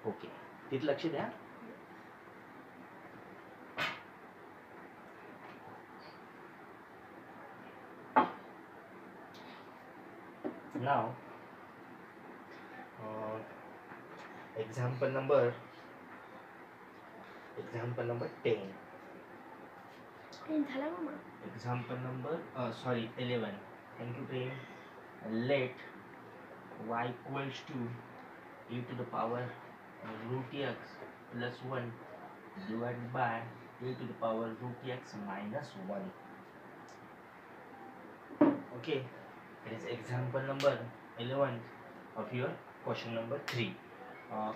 Speaker 1: ओके, तिथे लक्ष द्या. Now, example number 10.
Speaker 2: झाला मामा.
Speaker 1: Example number 11. Thank you, Prem. Let y equals to e to the power root x plus 1 divided by e to the power root x minus 1. Okay, it is example number 11 of your question number 3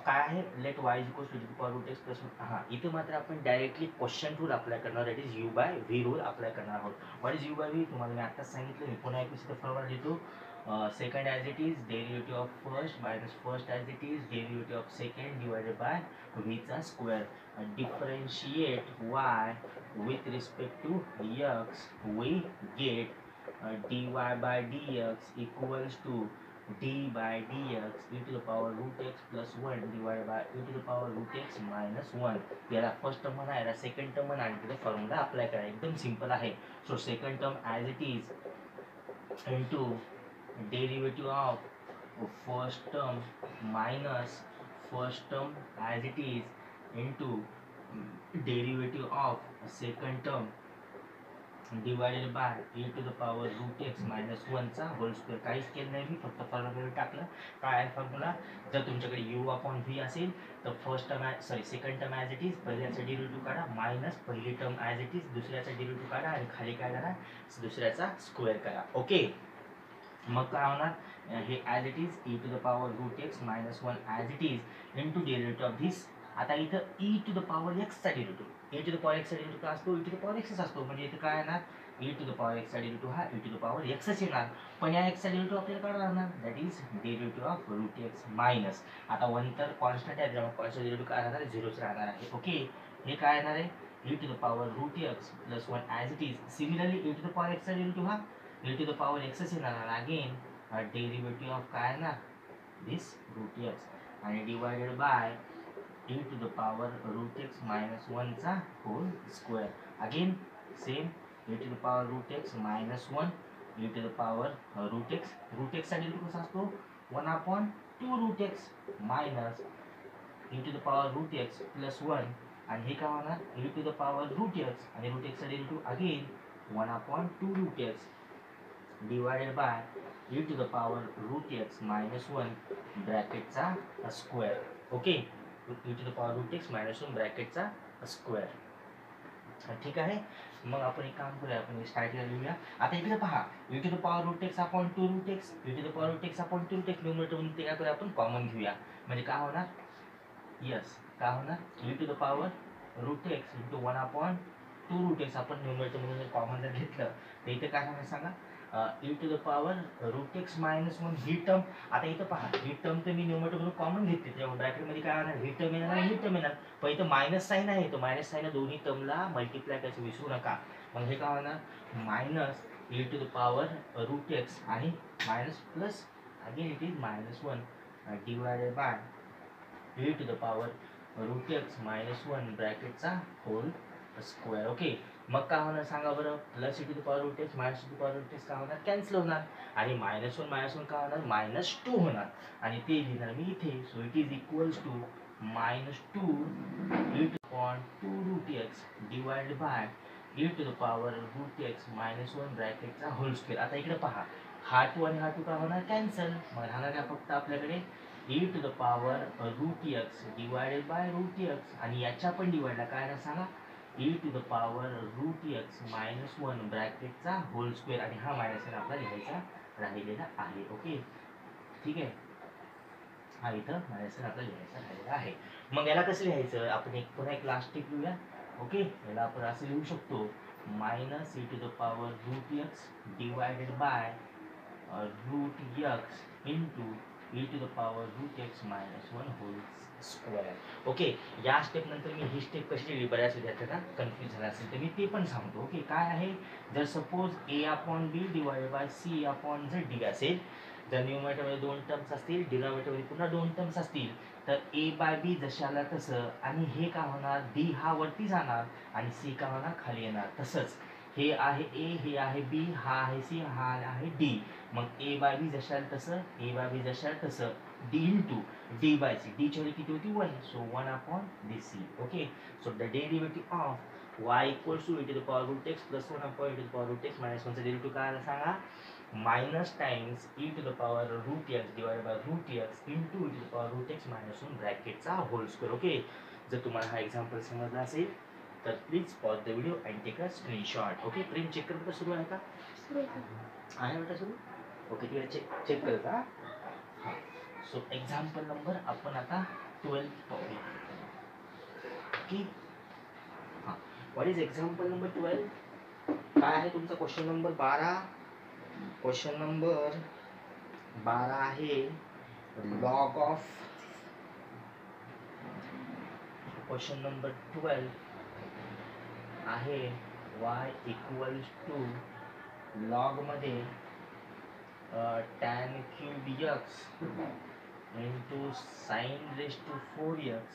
Speaker 1: काय आहे, let y is equals to the power root x plus हां इथे मात्र आपण directly question rule apply करणार, that is u by v rule apply करणार आहोत. What is u by v तुम्हाला मी आत्ताच सांगितलं, मी पुन्हा एकदा इथे फॉर्म्युला लिहितो. Second as it is derivative of first minus first as it is derivative of second divided by व्हीचा square. Differentiate y with respect to x, we get dy by dx equals to d by dx e to the power root x plus 1 divided by e to the power root x minus 1. याला first term म्हणा, याला second term म्हणा आणि तिथे formula apply करा. एकदम simple आहे. So second term as it is into derivative of first term minus first term as it is into derivative of second term divided by e to the power root x minus 1 चा whole square. काहीच केलं नाही मी, फक्त formula टाकलं. काय आहे formula, जर तुमच्याकडे यू अपॉन व्ही असेल तर first term second term as it is पहिल्याचा डेरिव्हेटिव्ह काढा मायनस पहिली टर्म ॲज इट इज दुसऱ्याचा डेरिव्हेटिव्ह काढा आणि खाली काय करा, दुसऱ्याचा स्क्वेअर करा. ओके, मग काय होणार, हे as it is e to the power root x minus 1 as it is into derivative of this. आता इथं e टू द पॉवर एक्सचा derivative, e to the power एक्सचा डेरिव्हेटिव्ह काय असतो, e टू द पॉवर एक्सच असतो. म्हणजे इथं काय येणार, e टू द पॉवर एक्सचा डेरिव्हेटिव्ह हा e टू द पॉवर एक्सच येणार. पण या एक्सचा डेरिव्हेटिव्ह आपल्याला काय राहणार, that is derivative of root x minus. आता 1 तर कॉन्स्टंट आहे, त्यामुळे कॉन्स्टंट डेरिव्हेटिव्ह काय राहणार आहे, झिरोच राहणार आहे. ओके, हे काय येणार आहे, e to the power root x plus 1 as it is. Similarly e to the power एक्सचा डेरिव्हेटिव्ह हा e टू द पॉवर एक्सच येणार. आणि अगेन डेरिव्हेटिव्ह ऑफ काय येणार, दिस रूट एक्स आणि divided by e to the power root x minus 1 चा whole square. Again same e to the power root x minus 1 e to the power root x. Root x चा derivative कसा असतो, 1 upon 2 root x minus e to the power root x plus 1 आणि हे काय होणार e to the power root x आणि root x चा derivative again 1 upon 2 root x divided by e to the power root x minus 1 ब्रॅकेटचा square. Okay, e to the power root x minus 1 ब्रॅकेटचा square. ठीक आहे, मग आपण एक काम करूया, आपण स्टार्टिंगला लिहूया. आता इकडे पहा, e to the power root x upon 2 root x, e to the power root x upon 2 root x न्यूमरेटरमध्ये ते काय करूया आपण कॉमन घेऊया. म्हणजे काय होणार, यस काय होणार, e to the power root x into 1 upon 2 root x आपण न्यूमरेटरमध्ये कॉमन जर घेतलं तर इथे काय होणार सांगा, e to the power root x minus 1 ही टर्म. आता इथं पहा, ही टर्म तर मी न्यूमरेटरमधून कॉमन घेतली, त्यामुळे ब्रॅकेटमध्ये काय होणार, ही टर्म येणार आणि ही टर्म येणार. पण इथं मायनस साईन आहे, तो मायनस साईन दोन्ही टर्मला मल्टिप्लाय करायचं विसरू नका. मग हे काय होणार, minus e to the power root x आणि minus plus again it is minus 1 divided by e to the power root x minus 1 ब्रॅकेटचा होल स्क्वेअर. ओके, मग काय होणार सांगा बरं, plus e to the power root x minus e to the power root x काय होणार, cancel होणार आणि मायनस 1 काय होणार, मायनस 2 होणार आणि ते लिहिणार मी इथे. So it is equals to minus 2 e to power 2 root x divided by e to the power root x minus 1 ब्रॅकेटचा होल स्क्वेअर. आता इकडे पहा, हा 2 आणि हा 2 काय होणार, कॅन्सल. मग राहणार काय फक्त आपल्याकडे e to the power root x divided by root x आणि याच्या पण डिवाइडला काय ना सांगा, e to the power root x minus 1 ब्रॅकेटचा होल स्क्वेअर आणि हा मायनस वन आपला लिहायचा राहिलेला आहे. ओके, ठीक आहे, हा इथं मायनस वन आपला लिहायचा राहिलेला आहे. मग याला कसं लिहायचं, आपण पुन्हा एक लास्ट टिप लिहूया. ओके, याला आपण असं लिहू शकतो, minus e to the power root x divided by root x into e to the power root x minus 1 whole square. Okay, या स्टेप नंतर मी ही स्टेप कशी लिहिली, बऱ्याच विद्यार्थ्यांना कन्फ्यूज झाला असेल तर मी ते पण सांगतो. ओके, काय आहे, जर suppose a upon b divided by c upon z d असेल, जर न्यूमरेटरमध्ये 2 टर्म्स असतील, डिनॉमिनेटरमध्ये पुन्हा 2 टर्म्स असतील, तर a बाय बी जशाला तसं आणि हे काय होणार, d हा वरती जाणार आणि c काय होणार, खाली येणार. तसंच हे आहे a, हे आहे b, हा आहे c, हा आहे d. मग a बाय बी जशाला तसं, a बाय बी जशाला तसं, d into d by c, d ची व्हॅल्यू किती होती 1, so 1 upon dc. Okay, so the derivative of y equals to e to the power root x plus 1 upon e to the power root x minus 1 चा derivative काय आला सांगा, minus times e to the power root x divided by root x into e to the power root x minus 1 ब्रॅकेटचा whole square. Okay, जर तुम्हाला हा example समजला असेल तर please pause the video and take a screenshot. Okay, print check करता सुरू आहे का, आहे बेटा सुरू. ओके, ठीक आहे, चेक करता. हां, सो एक्झाम्पल नंबर आपण आता 12 पाहूया. ओके, हां, व्हॉट इज एक्झाम्पल नंबर 12? काय आहे तुमचा क्वेश्चन नंबर 12? क्वेश्चन नंबर 12 आहे लॉग ऑफ. क्वेश्चन नंबर 12 आहे y इक्वल्स टू लॉग मध्ये tan cube x into sine raise to 4x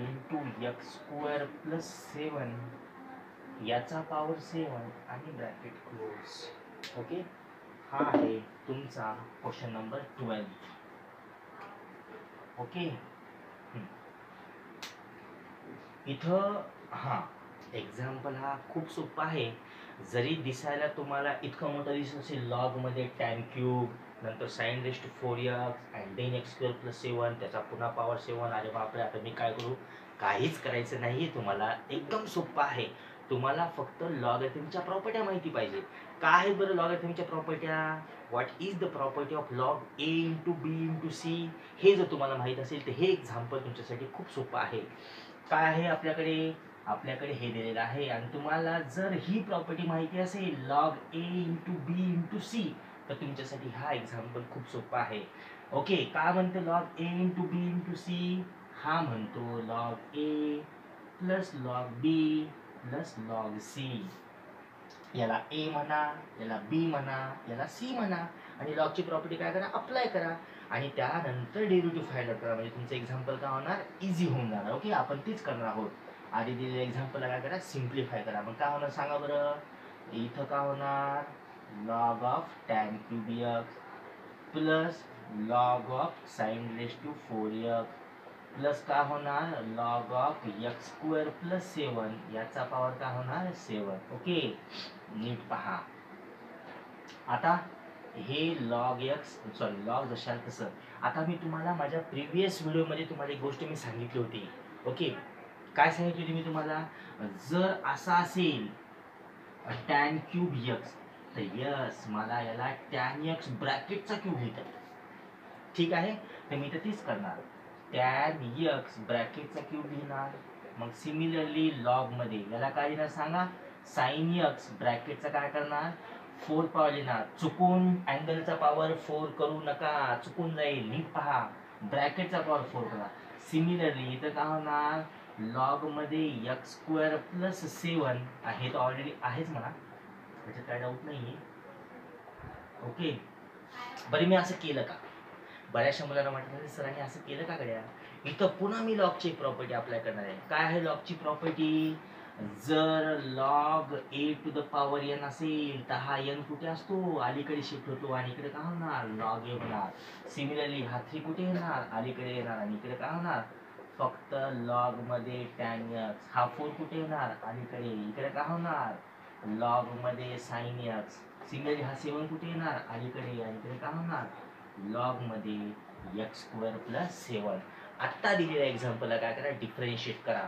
Speaker 1: into x square plus 7 याचा पॉवर 7 आणि ब्रॅकेट क्लोज. ओके, हा आहे तुमचा क्वेश्चन नंबर 12. ओके, इथं हा एक्झाम्पल हा खूप सोपा आहे. जरी दिसायला तुम्हाला इतकं मोठं दिसत असेल, लॉग मध्ये tan क्यूब, नंतर sine raise to 4x and then x square plus 7 त्याचा पुन्हा पॉवर 7. अरे बापरे, आता मी काय करू? काहीच करायचं नाही तुम्हाला, एकदम सोपं आहे. तुम्हाला फक्त लॉगॅरिथमच्या प्रॉपर्ट्या माहिती पाहिजे. काय आहे बरं लॉगॅरिथमच्या प्रॉपर्ट्या? What is the property of log a into b into c? हे जर तुम्हाला माहीत असेल तर हे एक्झाम्पल तुमच्यासाठी खूप सोपं आहे. काय आहे आपल्याकडे हे दिलेलं आहे, आणि तुम्हाला जर ही प्रॉपर्टी माहिती असेल log a into b into c, तर तुमच्यासाठी हा एक्झाम्पल खूप सोपा आहे. ओके, काय म्हणतो log a into b into c? हा म्हणतो log a plus log b plus log c. याला a म्हणा, याला b म्हणा, याला c म्हणा, आणि लॉगची प्रॉपर्टी काय करा? अप्लाय करा, आणि त्यानंतर डेरिव्हेटिव्ह फाइंड आउट करा. म्हणजे तुमचं एक्झाम्पल काय होणार? इझी होऊन जाणार. ओके, आपण तीच करणार आहोत. आधी दिलेल्या एक्झाम्पलला काय करा? सिम्प्लिफाय करा. मग काय होणार सांगा बरं? इथं काय होणार? Log of tan cube x plus log of sine raise to 4x plus काय होणार? Log of x square plus 7 याचा पॉवर काय होणार? 7. ओके, नीट पहा. आता हे लॉग जशाल तसं. आता मी तुम्हाला माझ्या प्रिव्हियस व्हिडिओमध्ये तुम्हाला एक गोष्ट मी सांगितली होती. ओके, काय सांगितली होती मी तुम्हाला? जर असा असेल टॅन क्यूब एक्स, तर यस मला याला टॅन एक्स ब्रॅकेटचा क्यूब लिहितात. ठीक आहे, तर मी तर तीच करणार. टॅन एक्स ब्रॅकेटचा क्यूब लिहिणार. मग सिमिलरली लॉग मध्ये याला काय लिहिणार सांगा? साइन एक्स ब्रॅकेटचा काय करणार? 4 पॉवर लिहिणार. चुकून अँगलचा पॉवर 4 करू नका, चुकून जाईल. नीट पहा, ब्रॅकेटचा पॉवर 4 करा. सिमिलरली इथं काय होणार? लॉग मध्ये एक्स स्क्वेअर प्लस 7 आहे, तर ऑलरेडी आहेच म्हणा, त्याच्यात काय डाऊट नाहीये. ओके, बरं मी असं केलं का? बऱ्याचशा मुलांना वाटतं सरांनी असं केलं का गड्या? इथं पुन्हा मी लॉगची प्रॉपर्टी अप्लाय करणार आहे. काय आहे लॉगची प्रॉपर्टी? जर log a to the power n असेल तर हा n कुठे असतो? अलीकडे शिफ्ट होतो, आणि इकडे काय होणार? लॉग a होणार. सिमिलरली हा 3 कुठे येणार? अलीकडे येणार, आणि इकडे काय होणार? फक्त लॉग मध्ये टॅन एक्स. हा 4 कुठे येणार? अलीकडे, इकडे काय होणार? लॉग मध्ये साइन एक्स. सिमिलरली हा 7 कुठे येणार? अलीकडे, आणि इकडे काय होणार? लॉग मध्ये एक्स स्क्वेअर प्लस 7. आत्ता दिलेल्या एक्झाम्पलला काय करा? डिफरेंशिएट करा.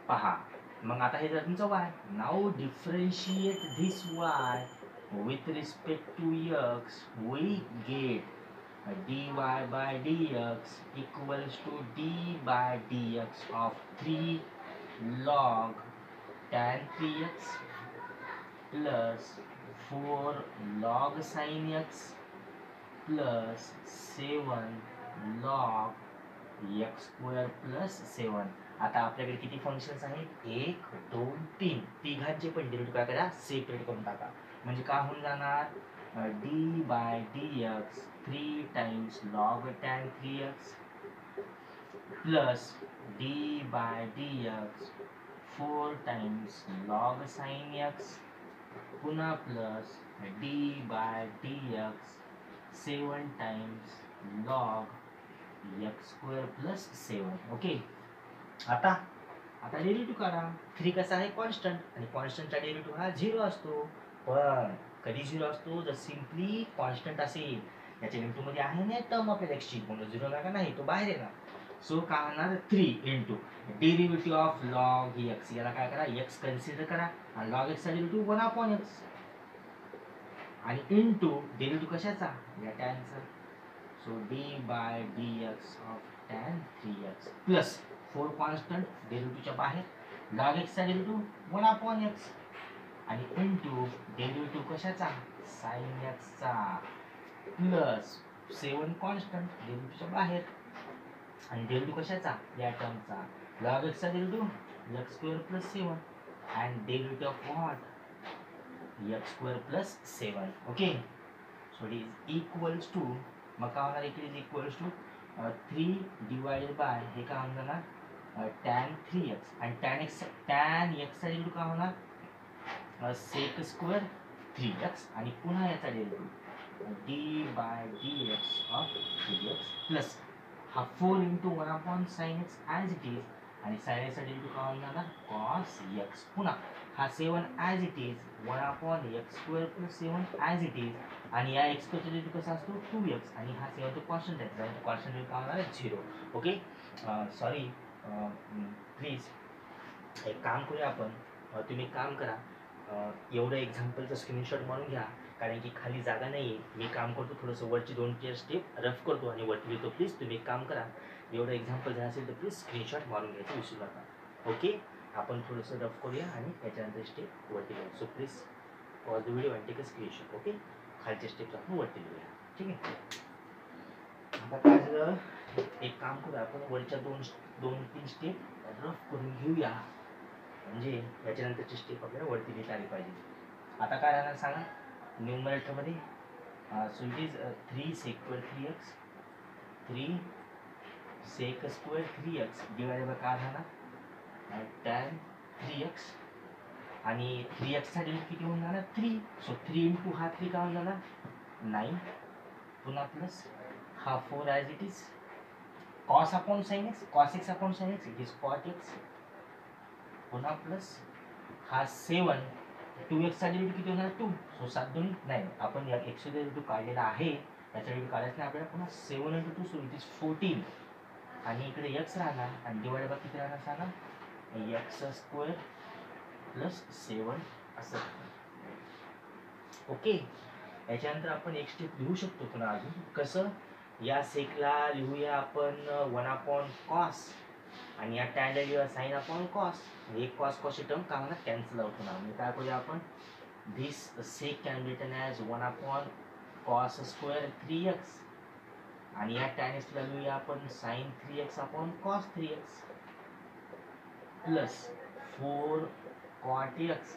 Speaker 1: पहा, मग आता हे जर तुमचं y. Now differentiate this y with respect to x. We get dy by dx equals to d by dx of 3 log tan 3x plus 4 log sin x plus 7 log x square plus 7. आता आपल्याकडे किती functions आहेत? 1 2 3. तिघांचे पण derivative काय करा? Separate करून टाका. म्हणजे काय होऊन जाणार? d by dx 3 times log tan 3x plus d by dx 4 times log sin x पुन्हा plus d by dx 7 times log x square plus 7. Okay, आता डेरिव्हेटिव्ह काढा. 3 कसा आहे? कॉन्स्टंट, आणि कॉन्स्टंटचा डेरिव्हेटिव्ह हा 0 असतो. पण कधी 0 असतो? जर सिम्पली कॉन्स्टंट असेल. याच्या इंटू मध्ये आहे ना टर्म ऑफ एक्सची, म्हणून 0 लागा नाही, तो बाहेर येणार. सो काय होणार? 3 into derivative of log x. याला काय करा? एक्स कन्सिडर करा, आणि लॉग एक्सचा डेरिव्हेटिव्ह 1 अपॉन एक्स, आणि इंटू डेरिव्हेटिव्ह कशाचा? या टॅनचा. So d by d x of tan 3x plus 4 constant डेरिव्हेटिव्हच्या बाहेर लॉग एक्सचा डेरिव्हेटिव्ह 1/x आणि इंटू डेरिव्हेटिव्ह कशाचा साइन एक्सचा प्लस 7 कॉन्स्टंट डेरिव्हेटिव्हच्या बाहेर आणि डेरिव्हेटिव्ह कशाचा या टर्मचा लॉग एक्सचा derivative x square plus 7 and derivative of what x square plus 7 okay so it is equals to मग काय होणार इकडे is equals to 3 divided by हे काय होणार tan 3x आणि tan x चा डेरिव्हेटिव्ह काय होणार sec स्क्वेअर 3x आणि पुन्हा याचा derivative d by dx of 3x plus हा 4 into 1 upon sin x as it is आणि sin x चा डेरिव्हेटिव्ह काय होणार cos x पुन्हा हा 7 as it is 1 upon x square plus 7 as it is आणि या x चा डेरिव्हेटिव्ह कसा असतो 2x आणि हा 7 तो कॉन्स्टंट आहे तर कॉन्स्टंट काय होणार आहे 0 ओके सॉरी प्लीज एक काम करूया आपण तुम्ही एक काम करा एवढं एक्झाम्पलचं स्क्रीनशॉट मारून घ्या कारण की खाली जागा नाही आहे मी काम करतो थोडंसं वरची 2-4 स्टेप रफ करतो आणि वरती लिहितो प्लीज तुम्ही एक काम करा एवढं एक्झाम्पल झालं असेल तर प्लीज स्क्रीनशॉट मारून घ्यायचं विसरू नका ओके आपण थोडंसं रफ करूया आणि त्याच्यानंतर स्टेप वरती लिहूया so please pause the video and take a screenshot okay खालच्या स्टेप्स आपण वरती लिहूया ठीक आहे आता काय झालं एक काम करूया आपण वरच्या 2-3 स्टेप रफ करून घेऊया म्हणजे याच्यानंतरची स्टेप आपल्याला वरती लिहिता आली पाहिजे आता काय राहणार सांगा न्यूमरेटरमध्ये so it is 3 sec square 3x 3 sec square 3x divided by काय राहणार tan 3x आणि 3x चा डेरिव्हेटिव्ह किती होऊन जाणार 3 सो 3 इंटू हा 3 काय होऊन जाणार 9 पुन्हा प्लस हा 4 as it is cos upon sin x cos x upon sin x it is cot x पुन्हा प्लस हा 7 2x चा डेरिव्हेटिव्ह किती होणार 2 सो 7 2 9 आपण या x चा डेरिव्हेटिव्ह काढलेला आहे त्याचा डेरिव्हेटिव्ह काढायचा नाही आपल्याला पुन्हा 7 into 2 सो इट इज 14 आणि इकडे x राहणार आणि डिवाइड बाय किती राहणार सांगा x स्क्वेअर प्लस 7 असं ओके याच्यानंतर आपण एक स्टेप लिहू शकतो पुन्हा अजून कसं या सेकला लिहूया आपण 1 अपॉन कॉस आणि या टॅन लिहूया साइन अपॉन कॉस एक कॉस कॉसची टर्म काय होणार कॅन्सल आउट होणार म्हणजे काय करूया आपण this sec can be written as 1 upon cos square 3x आणि या टॅन एक्सला लिहूया आपण sine 3x upon cos 3x plus 4 cot x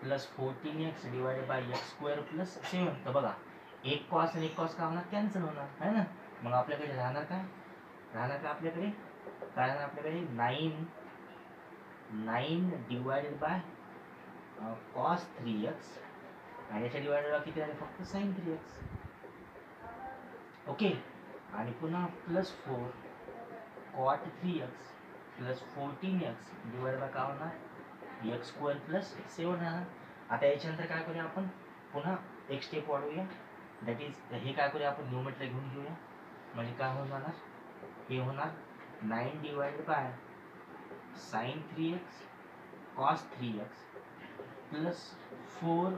Speaker 1: plus 14x divided by x square plus 7 तर बघा एक कॉस आणि एक कॉस काय होणार कॅन्सल होणार है ना मग आपल्याकडे राहणार काय आपल्याकडे काय राहणार आपल्याकडे 9 डिवाइडेड बाय कॉस 3x आणि याच्या डिवाइडेड बाय किती आहे फक्त साइन 3x ओके आणि पुन्हा plus 4 cot 3x plus 14x divided by काय होणार x स्क्वेअर प्लस 7 राहणार आता याच्यानंतर काय करूया आपण पुन्हा एक स्टेप वाढवूया दॅट इज हे काय करूया आपण न्यूमरेटर घेऊन घेऊया म्हणजे काय होणार हे होणार 9 divided by sine 3x cos 3x plus 4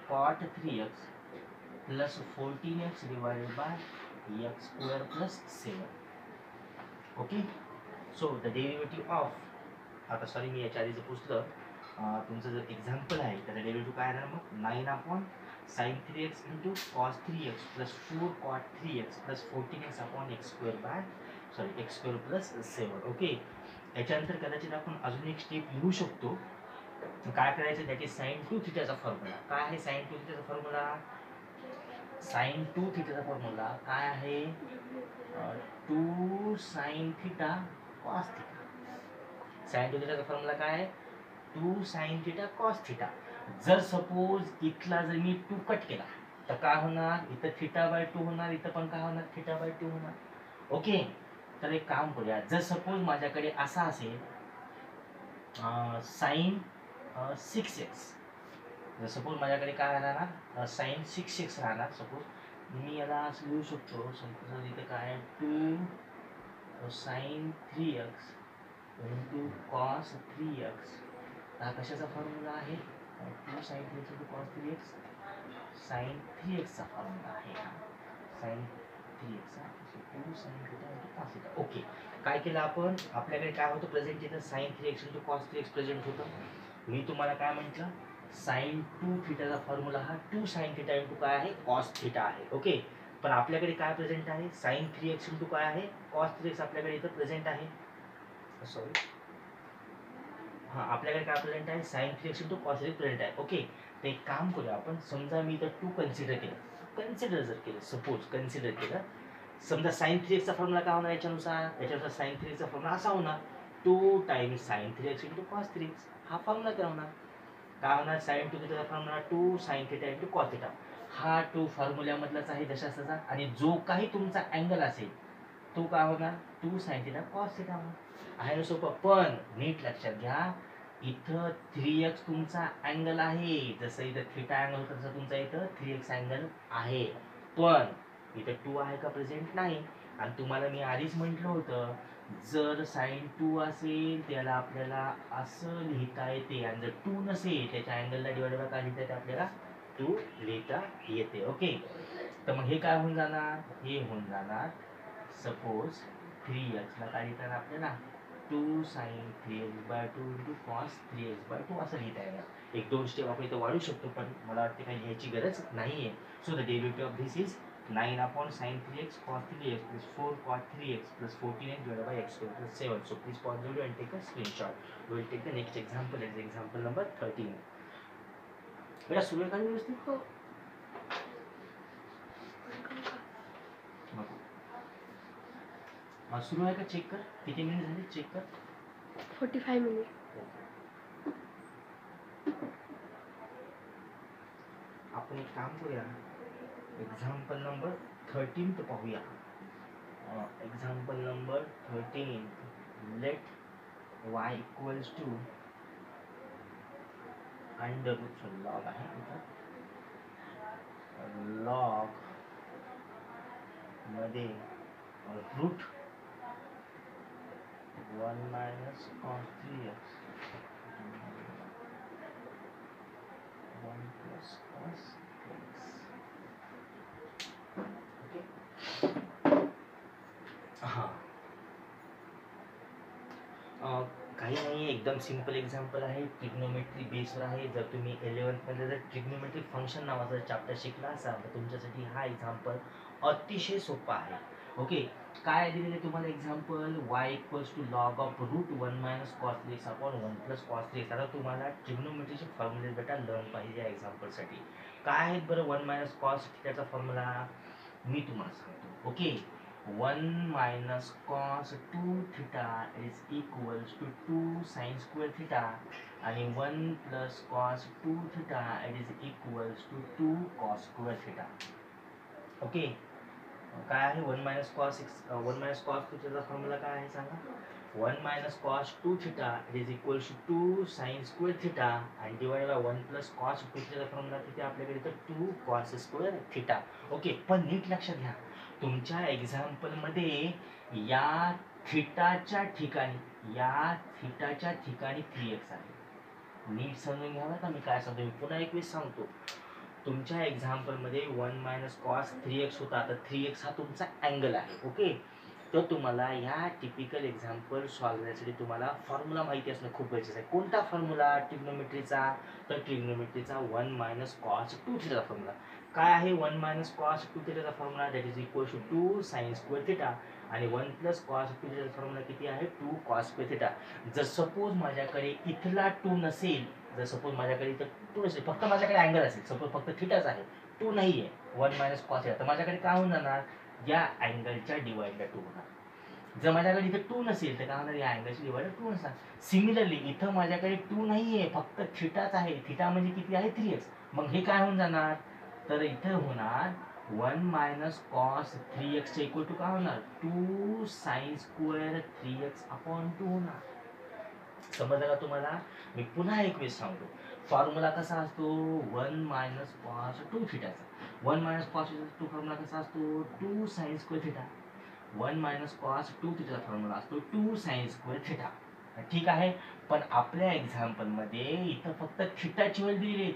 Speaker 1: cot 3x plus 14x divided by x square plus 7 okay so the derivative of आता सॉरी मी याच्या आधीचं पुसलं तुमचं जर एक्झाम्पल आहे त्याचा डेरिव्हेटिव्ह काय राहणार मग 9 upon sine 3x into cos 3x plus 4 cot 3x plus 14x upon x square by sorry x square plus 7 okay याच्यानंतर कदाचित आपण अजून एक स्टेप लिहू शकतो काय करायचं दॅट इज साइन 2 थीटाचा फॉर्म्युला काय आहे साइन 2 थीटाचा फॉर्म्युला साइन 2 थीटाचा फॉर्म्युला काय आहे 2 sine theta cos theta sine 2 थीटाचा फॉर्म्युला काय आहे 2 साइन थीटा कॉस थीटा जर सपोज इथला जर मी 2 कट केला तर काय होणार इथं थीटा बाय 2 होणार इथं पण काय होणार थीटा बाय 2 होणार ओके तर एक काम करूया जर सपोज माझ्याकडे असा असेल साइन 6x जर सपोज माझ्याकडे काय राहणार साइन 6x राहणार सपोज मी याला असं लिहू शकतो सपोज इथे काय 2 sign 3x into cos 3x हा कशाचा फॉर्म्युला आहे 2 sign 3x into cos 3x sign 3x चा फॉर्म्युला आहे हा sine 3x 2 sin theta into cos theta. Okay, काय केलं आपण, आपल्याकडे काय होतं प्रेझेंट इथं sin 3x into cos 3x present होतं. मी तुम्हाला काय म्हटलं, sin 2 थीटाचा फॉर्म्युला हा 2 sin theta into काय आहे, cos theta आहे. ओके, पण आपल्याकडे काय प्रेझेंट आहे, sin 3x into काय आहे, cos 3x आपल्याकडे इथं प्रेझेंट आहे. सॉरी, हा आपल्याकडे काय प्रेझेंट आहे, sin 3x into cos 3x present आहे. ओके, तर एक काम करूया आपण, समजा मी इथं 2 कन्सिडर केलं, कन्सिडर जर केलं, सपोज कन्सिडर केलं, समजा sin 3x चा फॉर्म्युला काय होणार याच्यानुसार sin 3x चा फॉर्म्युला असा होणार 2 times sin 3x into cos 3x. हा फॉर्म्युला काय होणार sin 2 थीटाचा formula 2 sin theta into cos theta. हा 2 फॉर्म्युल्यामधलाच आहे जशा तसा, आणि जो काही तुमचा अँगल असेल तो काय होणार 2 sin theta cos theta होणार. आहे ना सोपं, पण नीट लक्षात घ्या, इथं 3x तुमचा अँगल आहे, जसं इथं थीटा अँगल होता तसं तुमचा इथं 3x अँगल आहे, पण इथं 2 आहे का प्रेझेंट नाही. आणि तुम्हाला मी आधीच म्हटलं होतं, जर sin 2 असेल त्याला आपल्याला असं लिहिता येते, आणि जर 2 नसेल त्याच्या अँगलला डिवाइड बाय काय लिहिता येते आपल्याला 2 लिहिता येते. ओके, तर मग हे काय होऊन जाणार, हे होऊन जाणार सपोज 3x ला काय लिहिताना आपल्याला 2 sin 3x by 2 into cos 3x by 2 असं लिहिता येणार. एक दोन स्टेप आपण इथं वाढू शकतो, पण मला वाटते काही लिहायची गरज नाहीये. So the derivative of this is 9 upon sin 3x cos 3x plus 4 cot 3x plus 14x divided by x square plus 7. So please pause the video and take a screenshot. We will take the next example as example number 13. बेटा सुरू का व्यवस्थित हो, सुरू आहे का check कर, किती मिनिट झाले चेक कर.
Speaker 2: 45 मिनिट.
Speaker 1: आपण एक काम करूया, एक्झाम्पल नंबर 13 तो पाहूया. Example number 13, let y equals to under root log आहे इथं, लॉग मध्ये root 1 minus cos 3x 1 plus cos 3x. ओके, हां काही नाही, एकदम सिंपल एक्झाम्पल आहे, ट्रिग्नोमेट्री बेसवर आहे. जर तुम्ही 11th मध्ये जर ट्रिग्नोमेट्री फंक्शन नावाचा चॅप्टर शिकला असाल तर तुमच्यासाठी हा एक्झाम्पल अतिशय सोपा आहे. ओके, काय दिलेले तुम्हाला example, y equals to log of root 1 minus cos 3x upon 1 plus cos 3x. आता तुम्हाला ट्रिग्नोमेट्रीचे फॉर्म्युले बेटा लर्न पाहिजे या एक्झाम्पलसाठी. काय आहेत बरं 1 मायनस कॉस थीटाचा फॉर्म्युला, मी तुम्हाला सांगतो. Okay, 1 minus cos 2 theta is equals to 2 sin square theta, आणि 1 plus cos 2 theta is equals to 2 cos square theta. Okay, काय आहे 1 minus cos 2 theta चा फॉर्म्युला काय आहे सांगा. 1 minus cos 2 theta is equals to 2 sin square theta and divided by 1 plus cos 2 theta चा formula किती आपल्याकडे तर 2 cos square theta. ओके, पण नीट लक्षात घ्या, तुमच्या एक्झाम्पल मध्ये या थीटाच्या ठिकाणी 3x आहे. नीट समजून घ्यावा का मी काय सांगतो, मी पुन्हा एक वेळेस सांगतो. तुमच्या एक्झाम्पल मध्ये 1 मायनस कॉस 3x होता, तर 3x हा तुमचा अँगल आहे. ओके, तर तुम्हाला ह्या टिपिकल एक्झाम्पल सॉल्व्ह करण्यासाठी तुम्हाला फॉर्म्युला माहिती असणं खूप गरजेचं आहे. कोणता फॉर्म्युला ट्रिग्नोमेट्रीचा, तर ट्रिग्नोमेट्रीचा 1 मायनस कॉस 2 थीटाचा फॉर्म्युला. काय आहे 1 मायनस कॉस 2 थीटाचा formula, that is equal to 2 sine square theta, आणि 1 प्लस कॉस 2 थीटाचा फॉर्म्युला किती आहे 2 कॉस स्क्वेअर थीटा. जर सपोज माझ्याकडे इथला 2 नसेल, जर सपोज माझ्याकडे इथं 2 नसेल, फक्त माझ्याकडे अँगल असेल, सपोज फक्त थीटाच आहे, 2 नाही आहे, 1 मायनस कॉस थीटा, तर माझ्याकडे काय होऊन जाणार, या अँगलच्या डिवाइडला 2 होणार. जर माझ्याकडे इथं 2 नसेल तर काय होणार, या अँगलची डिवाइड 2 असणार. सिमिलरली इथं माझ्याकडे 2 नाही आहे, फक्त थीटाच आहे, थीटा म्हणजे किती आहे 3x. मग हे काय होऊन जाणार, तर इथं होणार 1 मायनस कॉस 3x च्या इक्वल टू काय होणार 2 साइन स्क्वेअर 3x अपॉन 2 होणार. समजलं का तुम्हाला. मी पुन्हा एक वेळेस सांगतो, फॉर्म्युला कसा असतो 1 मायनस कॉस 2 थीटाचा. 1 मायनस कॉस 2 फॉर्म्युला कसा असतो 2 sine square theta. 1 minus cos 2 थीटाचा फॉर्म्युला असतो 2 साइन स्क्वेअर थीटा. ठीक आहे, पण आपल्या एक्झाम्पल मध्ये इथं फक्त थीटाची व्हॅल्यू दिली आहे.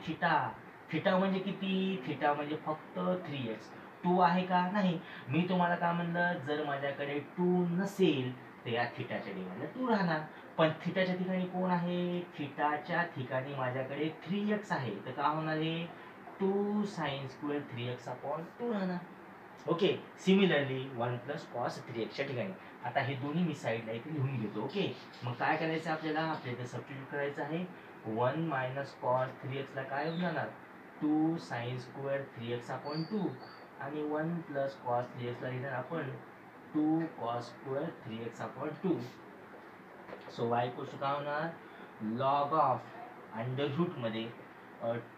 Speaker 1: थीटा म्हणजे किती, थीटा म्हणजे फक्त 3x. टू आहे का नाही. मी तुम्हाला काय म्हणलं, जर माझ्याकडे टू नसेल तर या थिटाच्या डिवाइडला टू राहणार. पण थिटाच्या ठिकाणी कोण आहे, थिटाच्या ठिकाणी माझ्याकडे 3x आहे, तर काय होणार आहे, 2 sin स्क्वेअर 3x अपॉन 2 राहणार. Okay. Similarly 1 plus cos 3x च्या ठिकाणी आता हे दोन्ही मी साईडला इथे लिहून घेतो. ओके. मग काय करायचं आपल्याला इथे सबस्टिट्यूट करायचं आहे. 1 मायनस कॉस 3x ला काय होऊन जाणार, 2 sin स्क्वेअर 3x अपॉन 2 आणि 1 प्लस कॉस 3x ला लिहिणार आपण 2 cos square 3x upon 2. So y equals to काय होणार, लॉग ऑफ अंडर रूट मध्ये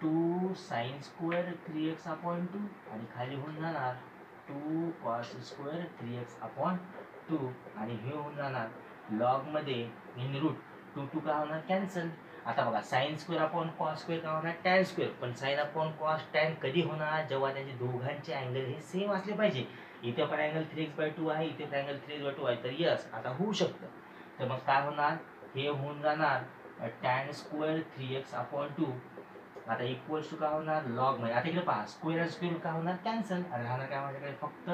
Speaker 1: 2 sin स्क्वेअर 3x अपॉन 2 आणि खाली होऊन जाणार 2 कॉस स्क्वेअर 3x अपॉन 2 आणि हे होऊन जाणार लॉग मध्ये इन रूट 2 काय होणार कॅन्सल. आता बघा sine square upon cos square काय होणार टॅन स्क्वेअर. पण साइन अपॉन कॉस टॅन कधी होणार, जेव्हा त्यांचे दोघांचे अँगल हे सेम असले पाहिजे. इथे पण अँगल 3x/2 आहे, इथे पण अँगल 3x/2 आहे, तर यस आता होऊ शकतं. तर मग काय होणार, हे होऊन जाणार टॅन स्क्वेअर 3x अपॉन 2. आता इक्वल्स टू काय होणार लॉग मध्ये. आता इकडे पहा स्क्वेअर आणि स्क्वेअर काय होणार कॅन्सल आणि राहणार काय माझ्याकडे फक्त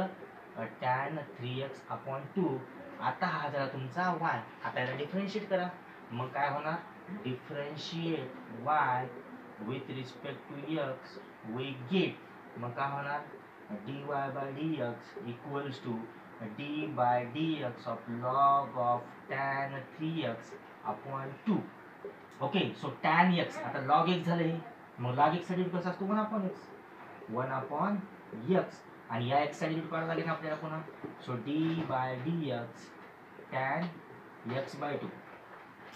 Speaker 1: टॅन 3x अपॉन 2. आता हा झाला तुमचा y. आता याला डिफरन्शिएट करा. मग काय होणार, differentiate y with respect to x we get. मग काय होणार dy by dx equals to d by dx of log of tan 3x upon 2. Okay. So tan x आता लॉग x झालं हे. मग लॉग x साठी कसं असतो 1 अपॉन x, 1 अपॉन x आणि या x साठी काढावं लागेल आपल्याला पुन्हा. So d by dx tan x by 2.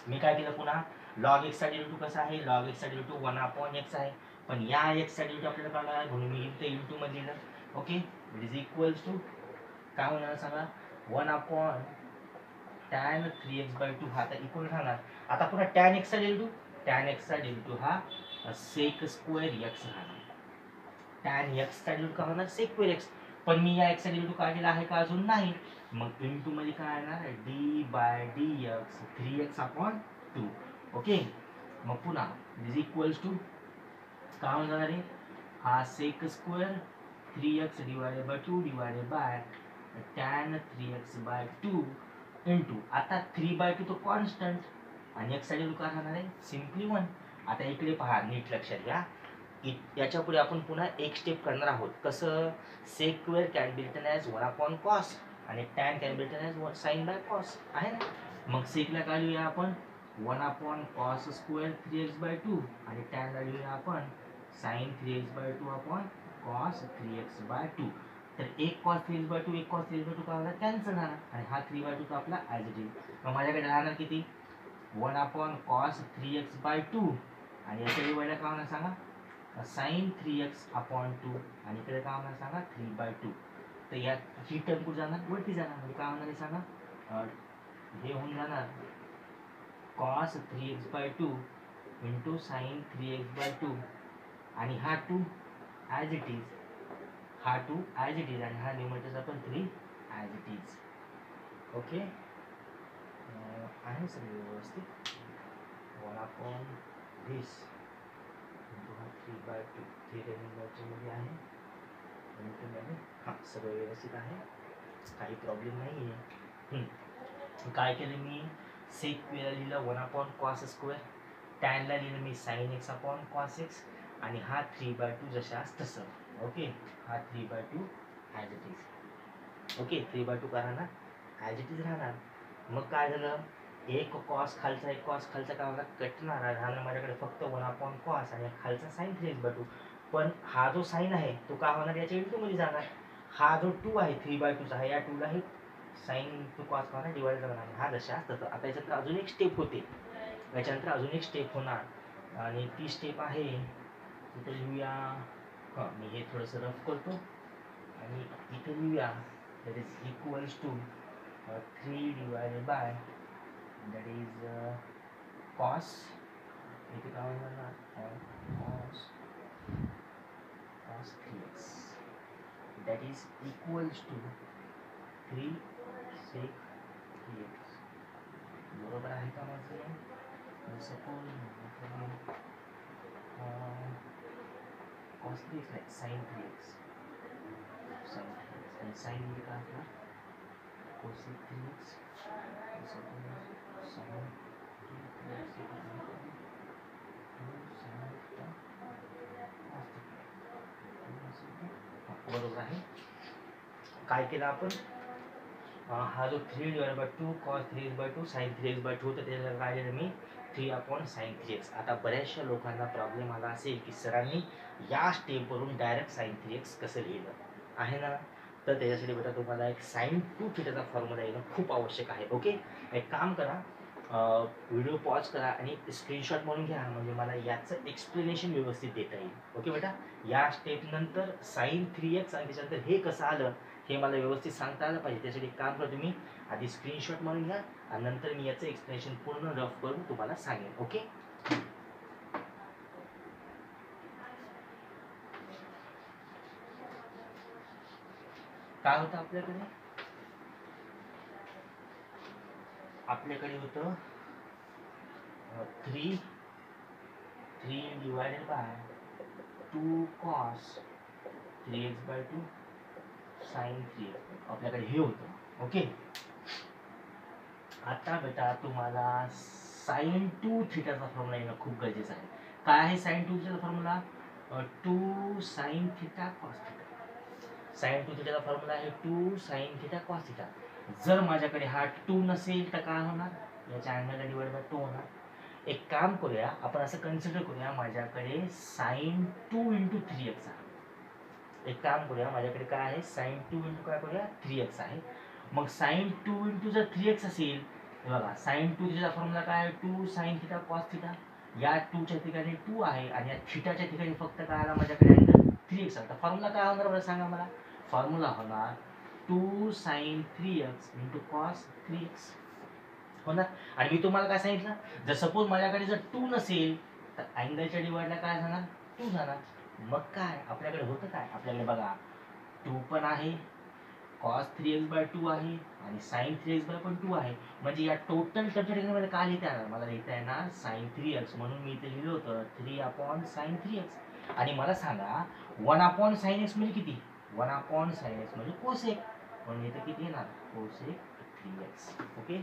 Speaker 1: मी काय केलं पुन्हा, लॉग x साठी कसं आहे, लॉग x साठी 1 अपॉन x आहे, पण या x साठी आपल्याला काढायला आहे म्हणून मी इथे इंटू मध्ये लिहिलं. Okay. It is equals to काय होणार सांगा 1 अपॉन टॅन 3x बाय 2 हा आता इक्वल राहणार. आता पुन्हा टॅन x चा डेरिव्हेटिव्ह, टॅन x चा डेरिव्हेटिव्ह हा सेक स्क्वेअर x राहणार. टॅन x चा डेरिव्हेटिव्ह काय होणार सेक स्क्वेअर x. पण मी या x चा डेरिव्हेटिव्ह काढलेला आहे का अजून नाही. मग इंटू मध्ये काय येणार d by dx 3x upon 2. Okay. मग पुन्हा इज इक्वल्स टू काय होणार आहे, हा sec square 3x divided by 2 divided by tan 3x by 2 into आता 3/2 तो कॉन्स्टंट आणि x साठी काय राहणार आहे सिम्पली 1. आता इकडे पहा नीट लक्षात घ्या, याच्या पुढे आपण पुन्हा एक स्टेप करणार आहोत. कसं, sec square can be written as 1 upon cos आणि tan can be written as sine by cos आहे ना. मग सेकला काय लिहूया आपण 1 upon cos square 3x by 2 आणि टॅनला लिहूया आपण sine 3x by 2 upon cos 3x by 2. तर एक कॉस 3x बाय 2 एक कॉस 3x बाय 2 काय होणार कॅन्सल राहणार आणि हा 3/2 तो आपला ॲज इट इज. मग माझ्याकडे राहणार किती 1 अपॉन कॉस 3x बाय 2 आणि याच्या डिवाइड काय होणार सांगा साइन 3x अपॉन 2 आणि इकडे काय होणार सांगा 3/2. तर या ही टर्म कुठे जाणार वरती जाणार म्हणजे काय होणार आहे सांगा हे होऊन जाणार cos 3x by 2 into sine 3x by 2 आणि हा 2 ॲज इट इज, हा 2 ॲज इट इज आणि हा लिमिटच आपण 3 ॲज इट इज. ओके. आहे सगळे व्यवस्थित. 1 अपॉन दिस इंटू हा 3/2 3 मध्ये आहे इंटूमध्ये. हां सगळं व्यवस्थित आहे, काही प्रॉब्लेम नाही आहे. काय केलं मी सेक स्क्वेअर लिहिलं 1 अपॉन कॉस स्क्वेअर, टॅनला लिहिलं मी sine x upon cos x आणि हा 3/2 जशास तसं. ओके. हा 3/2 ॲज इट इज. ओके. 3/2 काय राहणार ॲज इट इज राहणार. मग काय झालं, एक कॉस खालचा एक कॉस खालचा काय होणार कटणार राहणार माझ्याकडे फक्त 1 अपॉन कॉस आणि खालचा साइन 3x/2. पण हा जो साइन आहे तो काय होणार याच्या इंटू मध्ये जाणार. हा जो 2 आहे 3/2 आहे या 2 ला हे साइन टू कॉस होणार डिवाइड करणार हा जशास तसं. आता याच्यानंतर अजून एक स्टेप होते, याच्यानंतर अजून एक स्टेप होणार आणि ती स्टेप आहे इथे लिहूया. हां मी हे थोडंसं रफ करतो आणि इथे लिहूया that is equals to 3 divided by that is cos. इथे काय होणार cos 3x that is equals to 3 sec 3x. बरोबर आहे का माझं. सपोज कॉस 3x नाही साइन 3x. साईन आणि साईन म्हणजे काय असणार कोसेक 3x साईन 2x बरोबर आहे. काय केलं आपण हा जो 3/2 cos 3x/2 sin 3x/2 होतं त्याला काय लिहिलं मी 3/sin 3x. आता बऱ्याचशा लोकांना प्रॉब्लेम आला असेल की सरांनी या स्टेपवरून डायरेक्ट sin 3x कसं लिहिलं आहे ना, तर त्याच्यासाठी बेटा तुम्हाला एक sin 2 थिटाचा फॉर्म्युला येणं खूप आवश्यक आहे. ओके, एक काम करा, व्हिडिओ पॉज करा आणि स्क्रीनशॉट म्हणून घ्या, म्हणजे मला याचं एक्सप्लेनेशन व्यवस्थित देता येईल. ओके बेटा, या स्टेप नंतर sin 3x आणि त्याच्यानंतर हे कसं आलं हे मला व्यवस्थित सांगता आलं पाहिजे. त्यासाठी एक काम करा, तुम्ही आधी स्क्रीनशॉट म्हणून घ्या आणि नंतर मी याचं एक्सप्लेनेशन पूर्ण रफ करून तुम्हाला सांगेन. ओके, काय होतं आपल्याकडे होतं 3 divided by 2 cos 3x/2 sin 3x आपल्याकडे हे होतं. ओके, आता बेटा तुम्हाला sin 2 थिटाचा फॉर्म्युला येणं खूप गरजेचं आहे. काय आहे sin 2 थिटाचा formula 2 sin theta cos theta. sin 2 थिटाचा फॉर्म्युला आहे 2 sin थिटा cos थिटा. जर माझ्याकडे हा 2 नसेल तर काय होणार, याच्या अँगलला डिवाइड बाय 2 होणार. एक काम करूया, आपण असं कन्सिडर करूया माझ्याकडे sin 2 × 3x आहे. एक काम करूया, माझ्याकडे काय आहे sin 2 × काय करूया 3x आहे. मग sin 2 × जर 3x असेल, बघा sin 2 चा फॉर्म्युला काय आहे 2 sin थिटा cos थिटा. या 2 च्या ठिकाणी 2 आहे आणि या थिटाच्या ठिकाणी फक्त काय आला माझ्याकडे अँगल 3x आला. तर फॉर्म्युला काय होणार बरं सांगा मला. फॉर्म्युला होणार 2 sin 3x × cos 3x होणार. आणि मी तुम्हाला काय सांगितलं, जर सपोज माझ्याकडे जर 2 नसेल तर अँगलच्या डिवाइडला काय जाणार 2 जाणार. मग काय आपल्याकडे होतं काय, आपल्याकडे बघा 2 पण आहे, cos 3x/2 आहे आणि sin 3x/2 आहे. म्हणजे या टोटल टर्मच्या ठिकाणी मला काय लिहिता येणार, मला लिहिता येणार sin 3x, म्हणून मी इथे लिहिलं होतं 3/sin 3x. आणि मला सांगा 1/sin x म्हणजे किती, 1/sin x म्हणजे कोसेक, म्हणून इथे किती येणार cosec 3x. Okay,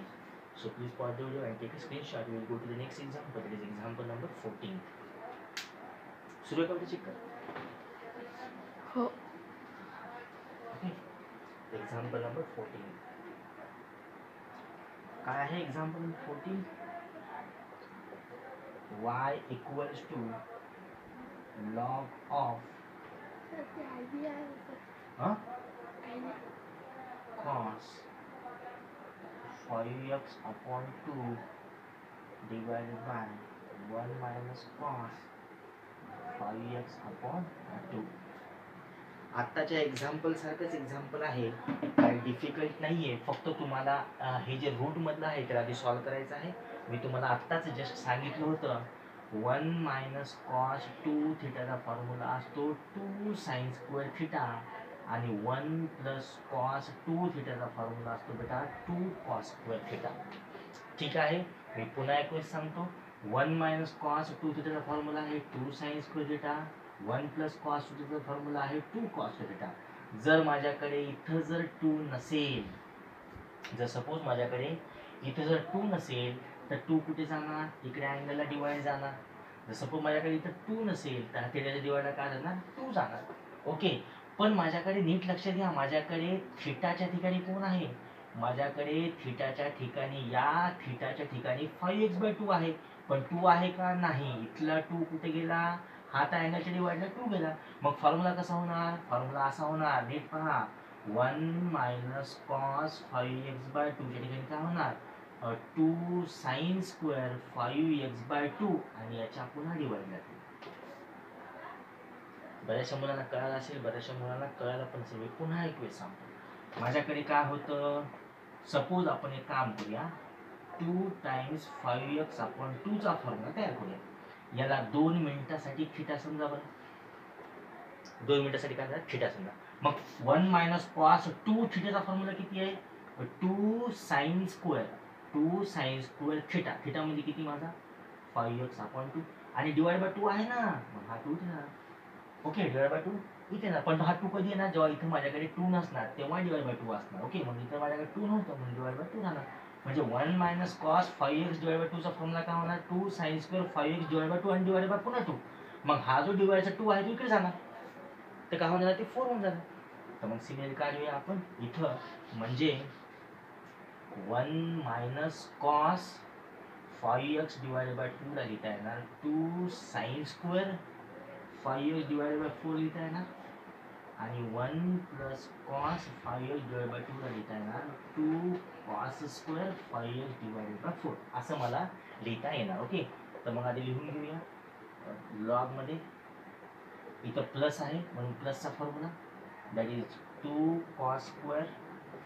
Speaker 1: so please pause the video and take a screenshot. We will go to the next example. That is example number 14. सुरू आहे का चेक कर.
Speaker 2: हो.
Speaker 1: ओके, एक्झाम्पल नंबर 14 काय आहे. Example number 14 y = log of cos 5x/2 divided by 1 - cos 5x/2. आत्ताच्या example सारखंच example आहे, काही डिफिकल्ट नाहीये. फक्त तुम्हाला हे जे रूट मधलं आहे त्याला आधी सॉल्व्ह करायचं आहे. मी तुम्हाला आत्ताच जस्ट सांगितलं होतं 1 - cos 2 थिटाचा फॉर्म्युला असतो 2 sin² थिटा आणि 1 + cos 2 थिटाचा फॉर्म्युला असतो बेटा 2 cos² थिटा. ठीक आहे, मी पुन्हा एक वेळेस सांगतो. 1 - cos 2 थिटाचा फॉर्म्युला आहे 2 sin² थिटा. 1 + cos 2 थिटाचा फॉर्म्युला आहे 2 cos थिटा. जर माझ्याकडे इथं जर 2 नसेल, जर सपोज माझ्याकडे इथं जर 2 नसेल तर 2 कुठे जाणार, इकडे अँगलला डिवाइड जाणार. जर सपोज माझ्याकडे इथं 2 नसेल तर थिटाच्या डिवाइडला काय जाणार 2 जाणार. ओके, पण माझ्याकडे नीट लक्षात घ्या, माझ्याकडे थिटाच्या ठिकाणी कोण आहे, माझ्याकडे थिटाच्या ठिकाणी या थिटाच्या ठिकाणी 5x/2 आहे. पण 2 आहे का नाही, इथला 2 कुठे गेला, हा तर अँगलच्या डिवाइडला 2 गेला. मग फॉर्म्युला कसा होणार, फॉर्म्युला असा होणार, नीट पहा 1 - cos 5x/2 च्या ठिकाणी काय होणार 2 sin² 5x/2 आणि याच्या पुन्हा डिवाइड लागेल. बऱ्याचशा मुलांना कळालं असेल, बऱ्याचशा मुलांना कळायला पण असेल. मी पुन्हा एक वेळ सांगतो. माझ्याकडे काय होतं, सपोज आपण एक काम करूया 2 × 5x/2 चा फॉर्म्युला तयार करूया. याला 2 मिनिटासाठी थिटा समजा बरं, 2 मिनिटासाठी काय झालं थिटा समजा. मग 1 - cos 2 थिटाचा फॉर्म्युला किती आहे 2 sin² थिटा. थिटा म्हणजे किती माझा 5x/2 आणि डिवाइड बाय 2 आहे ना, मग हा 2 थिटा. ओके, डिवाइड बाय 2 इथे ना, पण हा 2 कधी येणार, जेव्हा इथे माझ्याकडे 2 नसणार तेव्हा डिवाइड बाय 2 असणार. ओके, म्हणजे इथे माझ्याकडे 2 नव्हतं म्हणून डिवाइड बाय 2 झाला. म्हणजे 1 minus cos 5x divide by 2 चा फॉर्म्युला काय होणार, 2 sine square 5x divide by 2 आणि डिवाइड बाय पुन्हा 2. मग हा जो डिवाइडचा 2 आहे तो इकडे जाणार, तर काय होणार, ते 4 होऊन जाणार. तर मग सिमिलर काढूया आपण इथं, म्हणजे 1 minus cos 5x divide by 2 ला लिहिता येणार 2 sine square 5x divide by 4 लिहिता येणार, आणि 1 plus cos 5x divide by 2 ला लिहिता येणार 2 cos square 5x divide by 4 असं मला लिहिता येणार. ओके, तर मग आधी लिहून घेऊया. लॉग मध्ये इथं प्लस आहे म्हणून प्लसचा formula, that is 2 cos square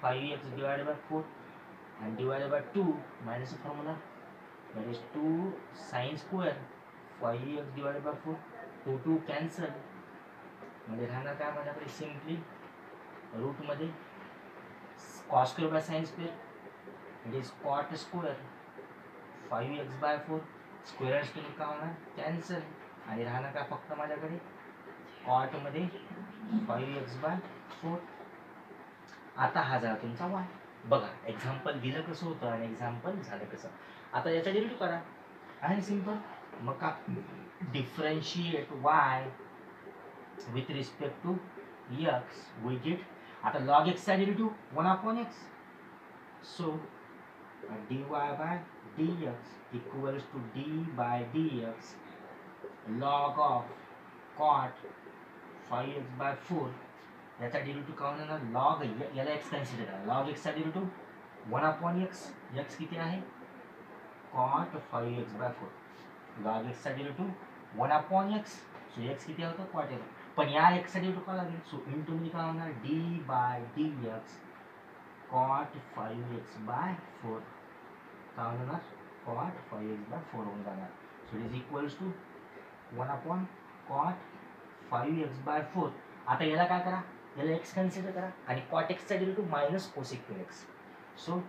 Speaker 1: 5x divide by 4 आणि divide by 2 minus formula, that is 2 sine square 5x divide by 4. 2 2 cancel, म्हणजे राहणार काय माझ्याकडे सिम्पली रूटमध्ये cos square by sine square it is cot square 5x by 4. Square square काय होणार, cancel, आणि राहणार काय फक्त माझ्याकडे कॉटमध्ये 5x बाय 4. आता हा झाला तुमचा y. बघा एक्झाम्पल दिलं कसं होतं आणि एक्झाम्पल झालं कसं. आता याचा डेरिव्हेटिव्ह करा, आहे सिंपल. मग का differentiate y with respect to x, we get आता log x चा derivative 1 upon x, so dy by dx equals to d by dx log of cot 5x by 4. याचा डेरिव्हेटिव्ह काय होणार, लॉग याला x कन्सिडर करा, log x चा derivative 1 upon x, x किती आहे cot 5x by 4. log x चा derivative 1 upon x, so x किती होतं cot x, पण या x चा डेरिव्हेटिव्ह काय लागेल, सो इंटू मध्ये काय होणार d by dx cot 5x by 4 काय होणार cot 5x by 4 होऊन जाणार. So it is equals to 1 upon cot 5x by 4. आता याला काय करा, याला x कन्सिडर करा आणि cot x चा derivative minus cosec x, so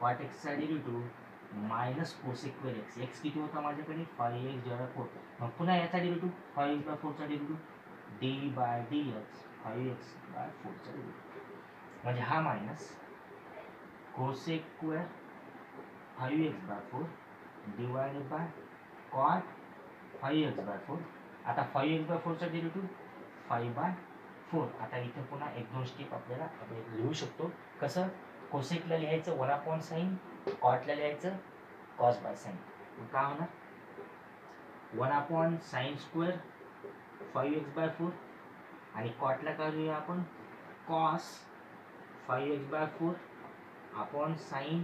Speaker 1: cot x चा derivative minus cosec x, x किती होता माझ्याकडे 5x डिवाइड 4. मग पुन्हा याचा डेरिव्हेटिव्ह 5x by 4 चा derivative d by dx 5x by 4 चा डेरिव्हेटिव्ह, म्हणजे हा minus cosec square 5x by 4 divided by cot 5x by 4. आता 5x by 4 चा डेरिव्हेटिव्ह 5 by 4. आता इथे पुन्हा एक दोन स्टेप आपल्याला आपण लिहू शकतो. कसं, कोसेकला लिहायचं 1 upon साइन, कॉटला लिहायचं कॉस बाय साइन. काय होणार 1 upon sign square 5x by 4 आणि कॉटला काय लिहूया आपण cos 5x by 4 upon sine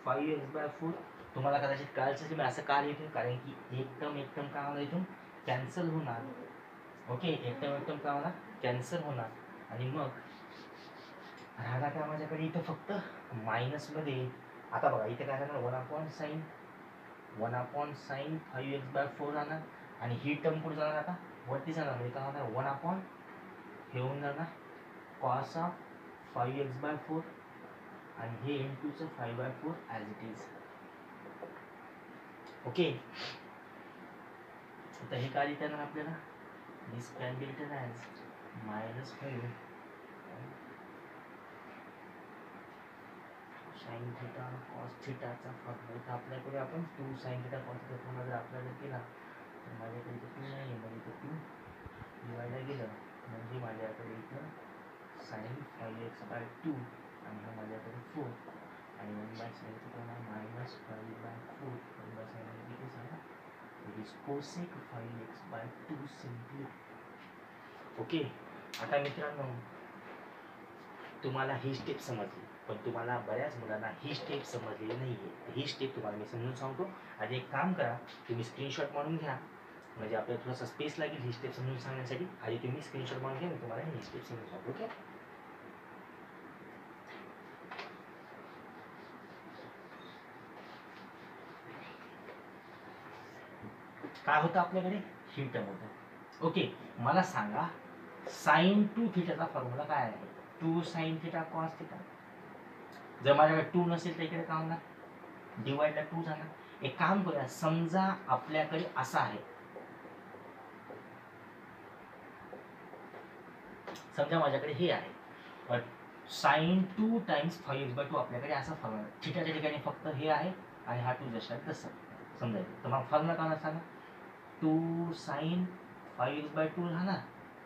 Speaker 1: 5x by 4. तुम्हाला कदाचित कळायचं की मी असं का लिहितो, कारण की एक टर्म काय होणार इथून कॅन्सल होणार. ओके, एक टर्म काय होणार कॅन्सल होणार, आणि मग राहणार काय माझ्याकडे इथं फक्त मायनसमध्ये. आता बघा इथे काय राहणार 1 upon साइन 5x by 4 राहणार, आणि ही टर्म कुठे जाणार आता वरती जाणार, म्हणजे काय होणार 1 upon हे होऊन जाणार कॉस ऑफ 5x by 4 आणि हे इंटूचं 5 by 4 as it is. Okay, आता हे काय लिहिता येणार आपल्याला, this can be written as -5 sine theta cos थिटाचा फॉर्म्युला आपल्याकडे आपण 2 sine theta cos theta formula जर आपल्याला केला तर माझ्याकडे इथे 2 नाही, म्हणजे इथे 2 डिवायडला गेलं म्हणजे माझ्याकडे इथं साइन 5x by 2 आणि हा माझ्याकडे 4 आणि 1 by sine theta -5 by 4. 1 by sine theta किती झाला, it is cosec 5x by 2 simply. Okay, आता मित्रांनो तुम्हाला ही स्टेप समजली, पण तुम्हाला बऱ्याच मुलांना ही स्टेप समजलेली नाही आहे. ही स्टेप तुम्हाला मी समजून सांगतो. आधी एक काम करा, तुम्ही स्क्रीनशॉट मारून घ्या, म्हणजे आपल्याला थोडासा स्पेस लागेल ही स्टेप समजून सांगण्यासाठी. आधी तुम्ही स्क्रीनशॉट मारून घ्या, मी तुम्हाला ही स्टेप समजून सांगतो. ओके, काय होतं आपल्याकडे ही टर्म होतं. ओके, मला सांगा साइन 2 थिटाचा फॉर्म्युला काय आहे, 2 साइन थिटा कॉस थिटा. जर माझ्याकडे 2 नसेल तर इकडे काय होणार डिवाइडला 2 जाणार. एक काम करूया, समजा आपल्याकडे असा आहे समजा माझ्याकडे हे आहे साइन 2 टाइम्स 5x/2 आपल्याकडे असा फॉर्म्युला थिटाच्या ठिकाणी फक्त हे आहे आणि हा 2 जसा तसं समजायचं. तर मग फॉर्म्युला काय सांगा 2 साइन 5x/2 राहणार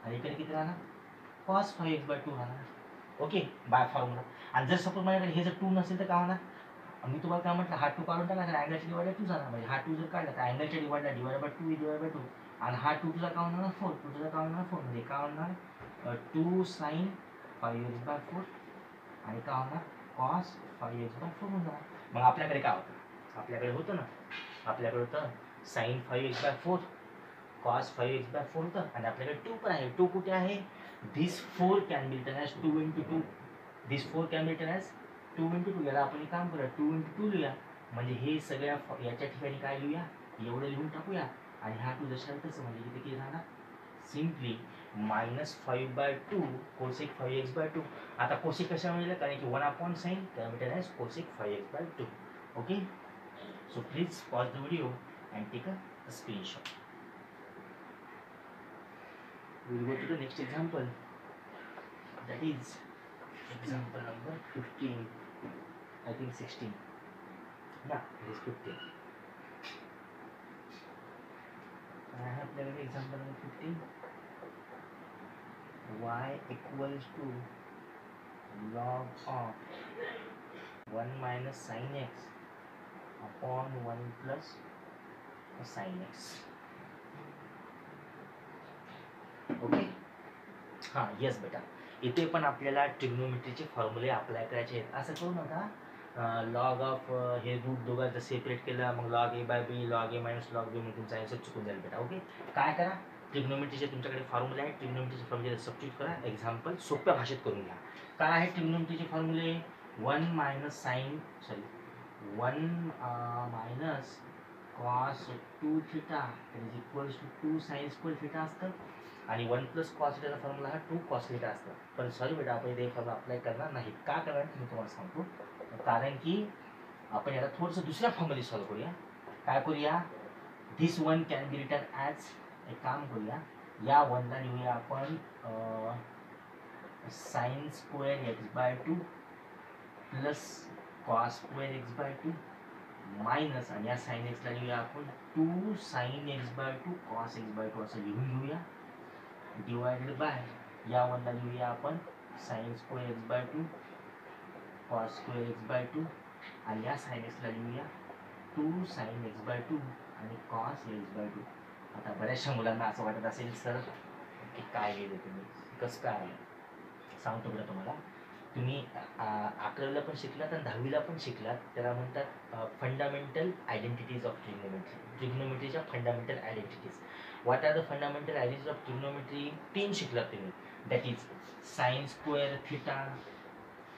Speaker 1: आणि इकडे किती राहणार cos 5x/2 राहणार. Okay by formula. आणि जर सपोज माझ्याकडे हे जर 2 नसेल तर काय होणार मी तुम्हाला काय म्हटलं हा 2 काढून टाकायचा अँगलच्या डिवाइड 2 झाला म्हणजे हा 2 जर काढला तर अँगलच्या डिवाइड बाय 2 डिवाइड बाय 2 आणि हा 2 तुझा काय होणार 4 2 तुझा काय होणार 4 म्हणजे काय होणार 2 साइन 5x/4 आणि काय होणार cos 5x/4 होणार. मग आपल्याकडे काय होतं आपल्याकडे होतं ना आपल्याकडे होतं साइन 5x/4 cos 5x/4 होतं आणि आपल्याकडे 2 पण आहे. 2 कुठे आहे दिस 4 can be written as 2 × 2 this 4 can be written as 2 × 2 याला आपण काम करूया 2 × 2 लिहूया म्हणजे हे सगळ्या याच्या ठिकाणी काय लिहूया एवढं लिहून टाकूया आणि हा 2 जसा तसं म्हणजे इथे किती राहणार सिम्पली -5/2 कोसेक 5x/2. आता कोसेक कशा मिळेल कारण की 1/sin can be written as cosec 5x/2. Okay so please pause the video and take a screenshot. We'll go to the next example. That is example number 15. I think 16. Yeah, it is 15. I have played example number 15. Y equals to log of 1 minus sin x upon 1 plus sin x. Okay हां yes बेटा इथे पण आपल्याला ट्रिग्नोमेट्रीचे फॉर्म्युले apply करायचे आहेत. असं करू नका लॉग ऑफ हे रूट दोघांचं सेपरेट केलं मग log a/b log a minus log b म्हणून तुमचा आन्सर चुकून जाईल बेटा. ओके काय करा ट्रिग्नोमेट्रीचे तुमच्याकडे फॉर्म्युले आहेत ट्रिग्नोमेट्रीचे फॉर्म्युले सबस्टिट्यूट करा एक्झाम्पल सोप्या भाषेत करून घ्या. काय आहे ट्रिग्नोमेट्रीचे फॉर्म्युले 1 minus sine 1 minus cos 2 theta is equals to 2 sine square theta असतं आणि 1 प्लस कॉस थिटाचा फॉर्म्युला हा 2 कॉस थिटा असतं. पण सॉरी बेटा आपण इथे फॉर्म्युला अप्लाय करणार नाही. का करणार मी तुम्हाला सांगतो कारण की आपण याला थोडंसं दुसऱ्या फॉर्ममध्ये सॉल्व करूया. काय करूया this 1 can be written as एक काम करूया या 1ला लिहूया आपण sine square x/2 plus cos square x/2 minus आणि या साइन एक्सला लिहूया आपण 2 साइन x/2 कॉस x/2 असं लिहून घेऊया डिवायडेड बाय या 1ला लिहूया आपण sine square x/2 cos square x/2 आणि या साइन एक्सला लिहूया 2 साइन x/2 आणि कॉस x/2. आता बऱ्याचशा मुलांना असं वाटत असेल सर की काय लिहिलं तुम्ही कसं काय आलं सांगतो बरं तुम्हाला. तुम्ही 11वीला पण शिकलात आणि 10वीला पण शिकलात त्याला म्हणतात फंडामेंटल आयडेंटिटीज ऑफ ट्रिग्नोमेट्री. ट्रिग्नोमेट्रीच्या fundamental identities. What are the fundamental identities of trigonometry 3 शिकलात तुम्ही. That is sine square theta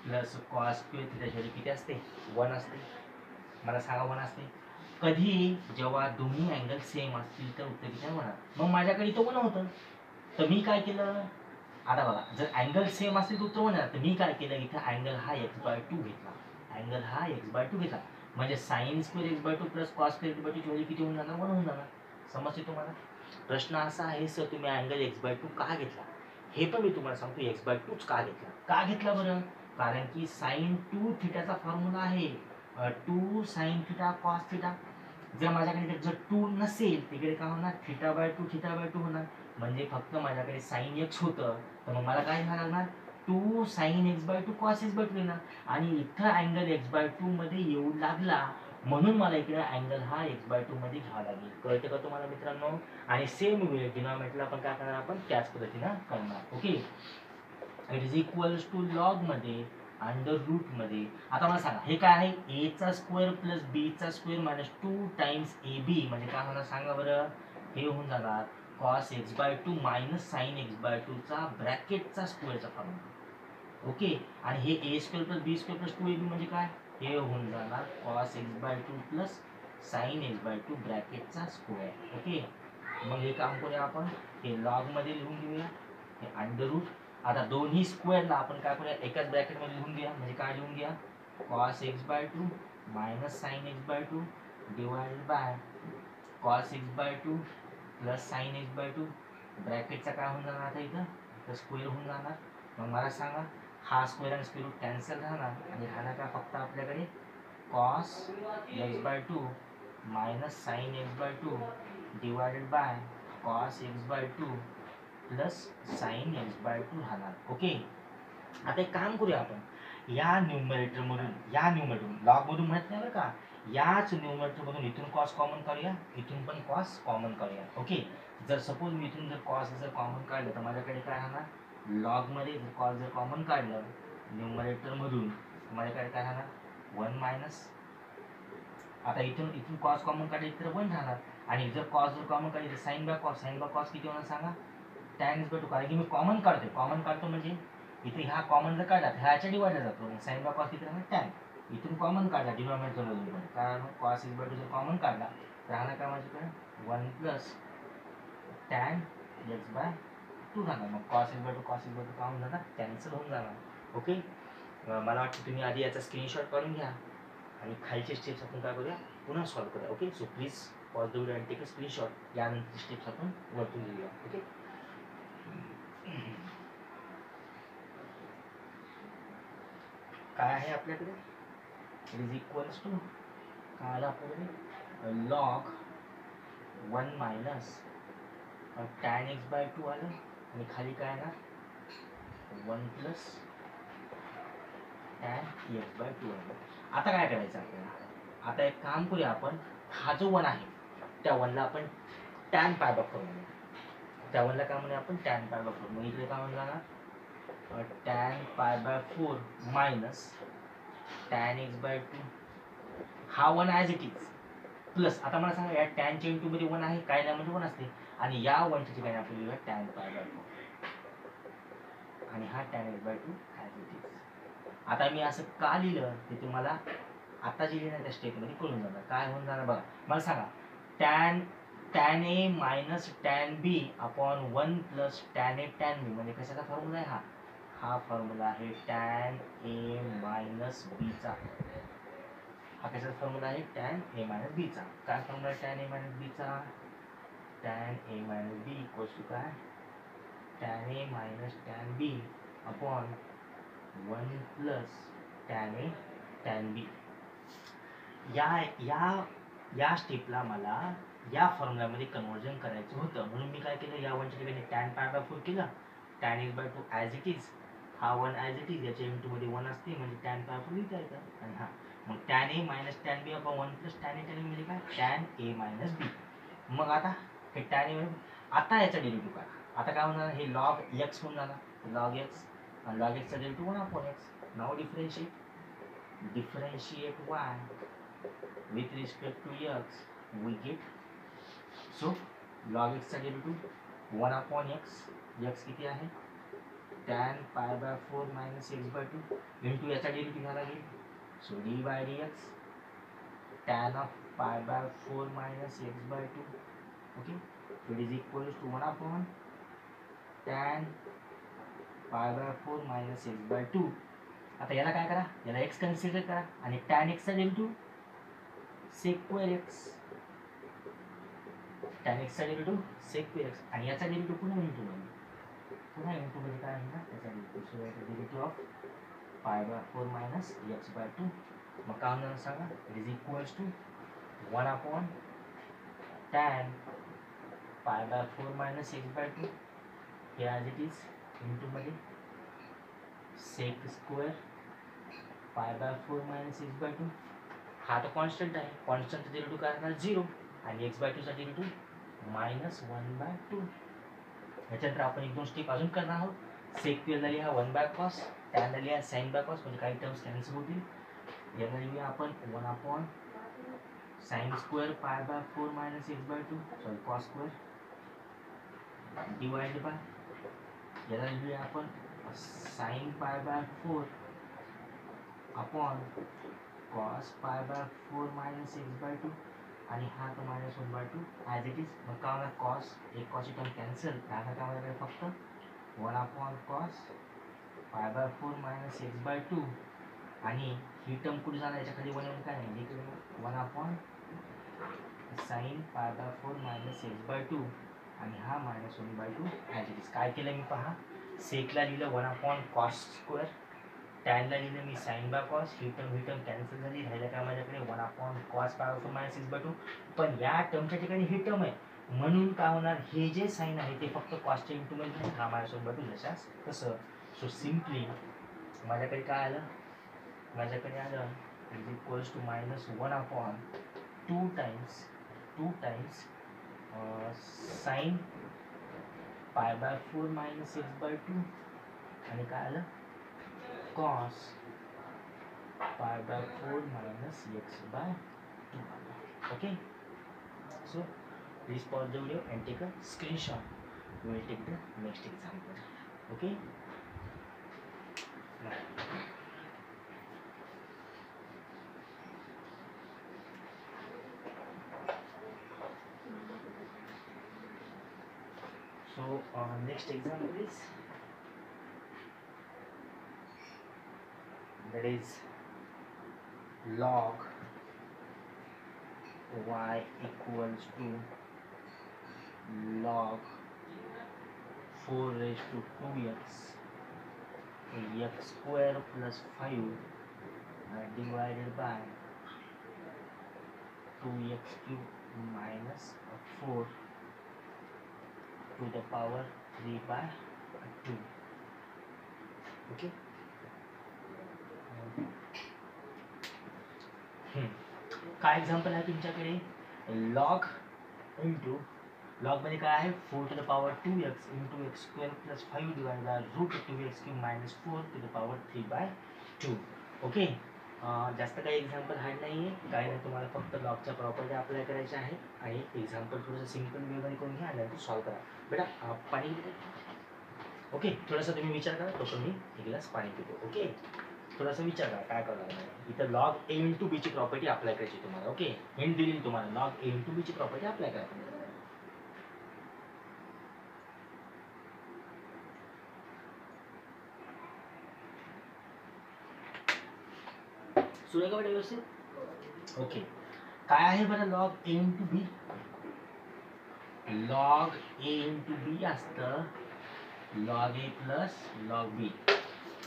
Speaker 1: plus cos square थिटाच्या किती असते 1 असते. मला सांगा 1 असते. कधी जेव्हा दोन्ही अँगल सेम असतील तर उत्तर किती म्हणा. मग माझ्याकडे इथं 1 होतं तर मी काय केलं आता बघा जर अँगल सेम असेल तर उत्तर म्हणणार तर मी काय केलं इथं अँगल हा x/2 घेतला. अँगल हा x/2 घेतला म्हणजे sine square x/2 plus cos square x/2 ची व्हॅल्यू किती होऊन जाणार 1 होऊन जाणार. समजते तुम्हाला. प्रश्न असा आहे सर तुम्ही अँगल x/2 का घेतला हे पण मी तुम्हाला सांगतो x/2 का घेतला. का घेतला बरं कारण की साइन 2 थिटाचा फॉर्म्युला आहे 2 साइन थिटा कॉस थिटा. जर माझ्याकडे जर 2 नसेल तिकडे काय होणार θ/2 होणार म्हणजे फक्त माझ्याकडे साइन x होतं तर मग मला काय घ्यावं लागणार 2 साइन x/2 कॉस x/2 येणार आणि इथं अँगल x/2 मध्ये येऊ लागला म्हणून मला इकडे अँगल हा x/2 मध्ये घ्यावा लागेल. कळतं का तुम्हाला मित्रांनो. आणि सेम वे डिनॉमिनेटरला आपण काय करणार आपण त्याच पद्धतीनं करणार. Okay it is equals to log मध्ये अंडर रूट मध्ये. आता मला सांगा हे काय आहे a चा स्क्वेअर प्लस b चा स्क्वेअर मायनस 2 टाइम्स ab म्हणजे काय होणार सांगा बरं हे होऊन जाणार cos x/2 minus sine x/2 चा ब्रॅकेटचा स्क्वेअरचा फॉर्म्युला. ओके आणि हे a² plus b² plus 2ab म्हणजे काय हे होऊन जाणार cos x/2 plus sine x/2 ब्रॅकेटचा स्क्वेअर. ओके मग हे काम करूया आपण हे लॉग मध्ये लिहून घेऊया हे अंडर रूट. आता दोन्ही स्क्वेअरला आपण काय करूया एकाच ब्रॅकेटमध्ये लिहून घ्या म्हणजे काय लिहून घ्या cos x/2 minus sine x/2 divided by cos x/2 plus sine x/2 ब्रॅकेटचा काय होऊन जाणार आता इथं तर स्क्वेअर होऊन जाणार. मग मला सांगा हा स्क्वेअर आणि स्क्वेअर रूट कॅन्सल राहणार आणि राहणार का फक्त आपल्याकडे cos x by two minus sine x by two divided by cos x by two plus sine x by two राहणार. ओके. आता एक काम करूया आपण या न्यूमरेटरमधून लॉगमधून म्हणत नाही बरं का, याच न्यूमरेटरमधून इथून कॉस कॉमन काढूया, इथून पण कॉस कॉमन काढूया. ओके. जर सपोज मी इथून जर कॉस जर कॉमन काढलं तर माझ्याकडे काय राहणार, लॉगमध्ये जर कॉस जर कॉमन काढलं न्यूमरेटरमधून माझ्याकडे काय राहणार 1 मायनस. आता इथून कॉस कॉमन काढले तर 1 राहणार आणि जर कॉस जर कॉमन काढली तर साईन बाय कॉस किती होणार सांगा tan x/2. कारण की मी कॉमन काढतो म्हणजे इथे ह्या कॉमन जर काढला ह्याच्या डिवाइडर जातो. साईन बाय कॉस किती राहणार tan. इथून कॉमन काढला डिनॉमिनेटर मधून पण, कारण कॉस x/2 जर कॉमन काढला तर राहणार काय माझ्याकडे 1 प्लस tan x/2 राहणार. मग कॉस x/2 काय होऊन जाणार, कॅन्सल होऊन जाणार. ओके. मला वाटतं तुम्ही आधी याचा स्क्रीनशॉट काढून घ्या आणि खालचे स्टेप्स आपण काय करूया पुन्हा सॉल्व्ह करूया. Okay. So please pause the video and take a screenshot. यानंतर स्टेप्स आपण वरतून घेऊया. ओके. काय आहे आपल्याकडे, इट इज इक्वल्स टू काय आलं आपल्याकडे लॉग 1 मायनस tan x/2 आलं आणि खाली काय येणार 1 प्लस tan x/2 आलं. आता काय करायचं आपल्याला, आता एक काम करूया आपण, हा जो 1 आहे त्या 1ला आपण tan पाय बाय 4 म्हणूया. त्या 1ला काय म्हणूया आपण tan पाय बाय 4. मग इकडे काय म्हणून जाणार tan pi by 4 minus tan x/2. हा 1 ॲज इट इज प्लस. आता मला सांगा या टॅनच्या इंटू मध्ये 1 आहे, काय मध्ये 1 असते आणि या 1च्या ठिकाणी आपण लिहूया tan पाय बाय 4 आणि हा tan x/2 as it is. आता मी असं का लिहिलं ते तुम्हाला आता जे लिहिणार त्या स्टेपमध्ये कळून जाणार. काय होऊन जाणार बघा, मला सांगा tan a minus tan b upon 1 plus tan a tan b म्हणजे कशाचा फॉर्म्युला आहे हा फॉर्म्युला आहे tan a मायनस b चा. हा कशाचा फॉर्म्युला आहे tan a मायनस b चा. काय फॉर्म्युला आहे tan a मायनस b चा, tan a minus b equals to काय tan a minus tan b upon 1 plus tan a tan b. या स्टेपला मला या फॉर्म्युलामध्ये कन्वर्जन करायचं होतं म्हणून मी काय केलं, या 1च्या ठिकाणी tan पाय बाय 4 केलं, tan x/2 as it is, हा 1 ॲज इट इज, याच्या इंटू मध्ये 1 असते म्हणजे tan पाय 4 लिहिता येतं. आणि हा मग tan a minus tan b upon 1 plus tan a tan b म्हणजे काय tan a मायनस b. मग आता हे tan a आता याचा डेरिव्हेटिव्ह करा. आता काय होणार, हे log x होऊन जाणार, log x आणि log x चा derivative 1 upon x. Now differentiate y with respect to x, we get so log x चा डेरिव्हेटिव्ह 1 अपॉन x, x किती आहे tan pi by 4 minus x/2 into याचा derivative घ्यायला लागेल. So d by dx tan of pi by 4 minus x/2. Okay. It is equals to 1 upon tan pi by 4 minus x/2. आता याला काय करा, याला x कन्सिडर करा आणि tan x चा derivative sec² x, tan x चा डेरिव्हेटिव्ह sec² x आणि याचा डेरिव्हेटिव्ह पुन्हा इंटू मध्ये काय आहे ना त्याचा derivative of pi by 4 minus x/2. मग काय होणार सांगा, it is equals to 1 upon tan pi by 4 minus x/2 हे ॲज इट इज इंटू मध्ये sec² पाय बाय 4 मायनस x/2. हा तर कॉन्स्टंट आहे, कॉन्स्टंटचा डेरिव्हेटिव्ह काय असणार 0 आणि x/2 चा डेरिव्हेटिव्ह मायनस 1/2. याच्यानंतर आपण एक दोन स्टेप अजून करणार आहोत. sec² ला लिहा 1/cos, tan ला लिहा sin बाय cos म्हणजे काही टर्म्स कॅन्सल होतील. याला लिहूया आपण 1 अपॉन sin² पाय by 4 minus x/2 sorry cos² divided by याला लिहूया आपण sin पाय बाय 4 अपॉन cos पाय बाय 4 मायनस x/2 आणि हा तो मायनस 1/2 ॲज इट इज. मग काय होणार cos, एक cos टर्म कॅन्सल, त्याला काय होणार फक्त 1 अपॉन cos पाय बाय 4 मायनस x/2 आणि ही टर्म कुठे जाणार, याच्या खाली 1 येऊन काय नाही, 1 अपॉन sin पाय बाय 4 मायनस x/2 आणि हा मायनस 1/2 ॲज इट इज. काय केलं मी पहा, सेकला लिहिलं 1/cos², टॅनला लिहिलं मी sin by cos, he term cancel झाली, राहिलं काय माझ्याकडे 1/cos π/2 पण या टर्मच्या ठिकाणी ही टर्म आहे म्हणून काय होणार, हे जे साईन आहे ते फक्त कॉसच्या इंटूमध्ये हा माझ्यासोबत जशाच तसं. सो सिम्पली माझ्याकडे काय आलं, माझ्याकडे आलं is equals to -1/2 times sine π/4 - x/2 आणि काय आलं cos π/4 - x/2. Okay, so please pause the video and take a screenshot. We will take the next example. Okay, now so next example is, that is log y equals to log 4^2x x² plus 5 divided by 2x³ minus 4 to the power 3/2. Okay. काय example आहे तुमच्याकडे, log into log मध्ये काय आहे 4 to the power 2x into x² plus 5 divided by √2x³ minus 4 to the power 3/2. Okay, जास्त काही example hard नाही आहे, काय नाही, तुम्हाला फक्त लॉगच्या प्रॉपर्टी अप्लाय करायच्या आहे आणि एक्झाम्पल थोडंसं सिम्पल वेमध्ये करून घ्या आणि सॉल्व करा. बेटा पाणी ओके, थोडासा तुम्ही विचार करा, तो मी एक ग्लास पाणी पितो. ओके, थोडासा विचार करा काय करणार. इथं लॉग a इंटू बी ची प्रॉपर्टी अप्लाय करायची तुम्हाला. ओके, हिंट दिली तुम्हाला, लॉग a इंटू बी ची प्रॉपर्टी अप्लाय करा. सुरू का बेटा व्यवस्थित? ओके, काय आहे बरं log a into B? Log a into B असतं log a plus log B.